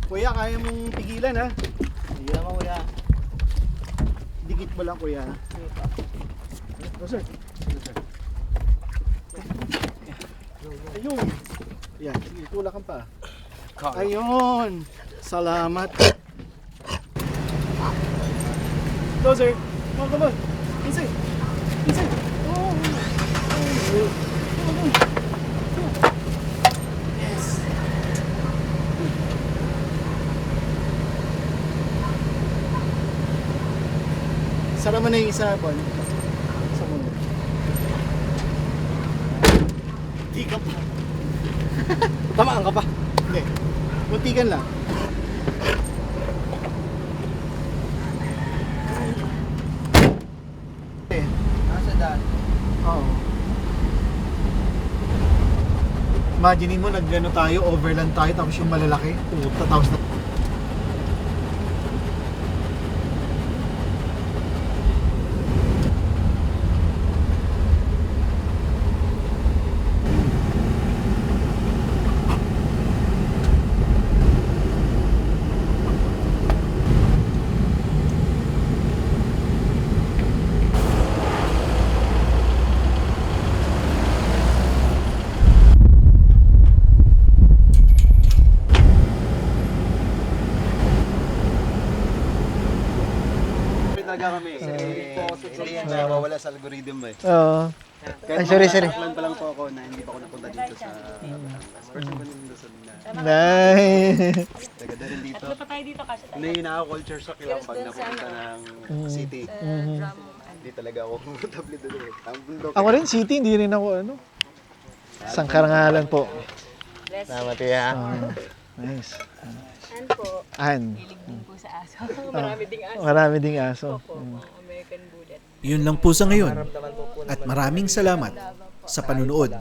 Kuya, kaya mong pigilan ha? Hindi naman kuya. Dikit mo lang kuya. Go sir. Go sir. Ayun. Yan, sige, tulakan pa. Ayun. Salamat. Go sir. Come on. Inside. Inside. Oh. Yes. Sara mo na yung isa, Paul. Sa muna. Di ka pa. Tamaan ka pa. Hindi. Muntikan lang. Nasa daan. Oo. Imagine mo, nag-ano tayo, overland tayo, tapos yung malalaki, puta, tapos na. Talaga kami. Hindi yan mawawala sa algorithm eh. Oo. Ay, sorry. Plan pa lang po ako na hindi pa ako napunta dito sa Batangas. First time ko nung Luzon na. Nice. Taga din dito. Tatlo pa tayo dito kasi tayo. Hindi ako culture shock lang pag napunta ng city. Hindi talaga ako komportable doon eh. Ang bundok. Ako rin, city, hindi rin ako ano. Sangkarangalan po. Salamat ya. Nice. An po, An. hilig din po sa aso. Marami ding aso. Marami ding aso. Po, American Bullet. Yun lang po sa ngayon. At maraming salamat sa panunood.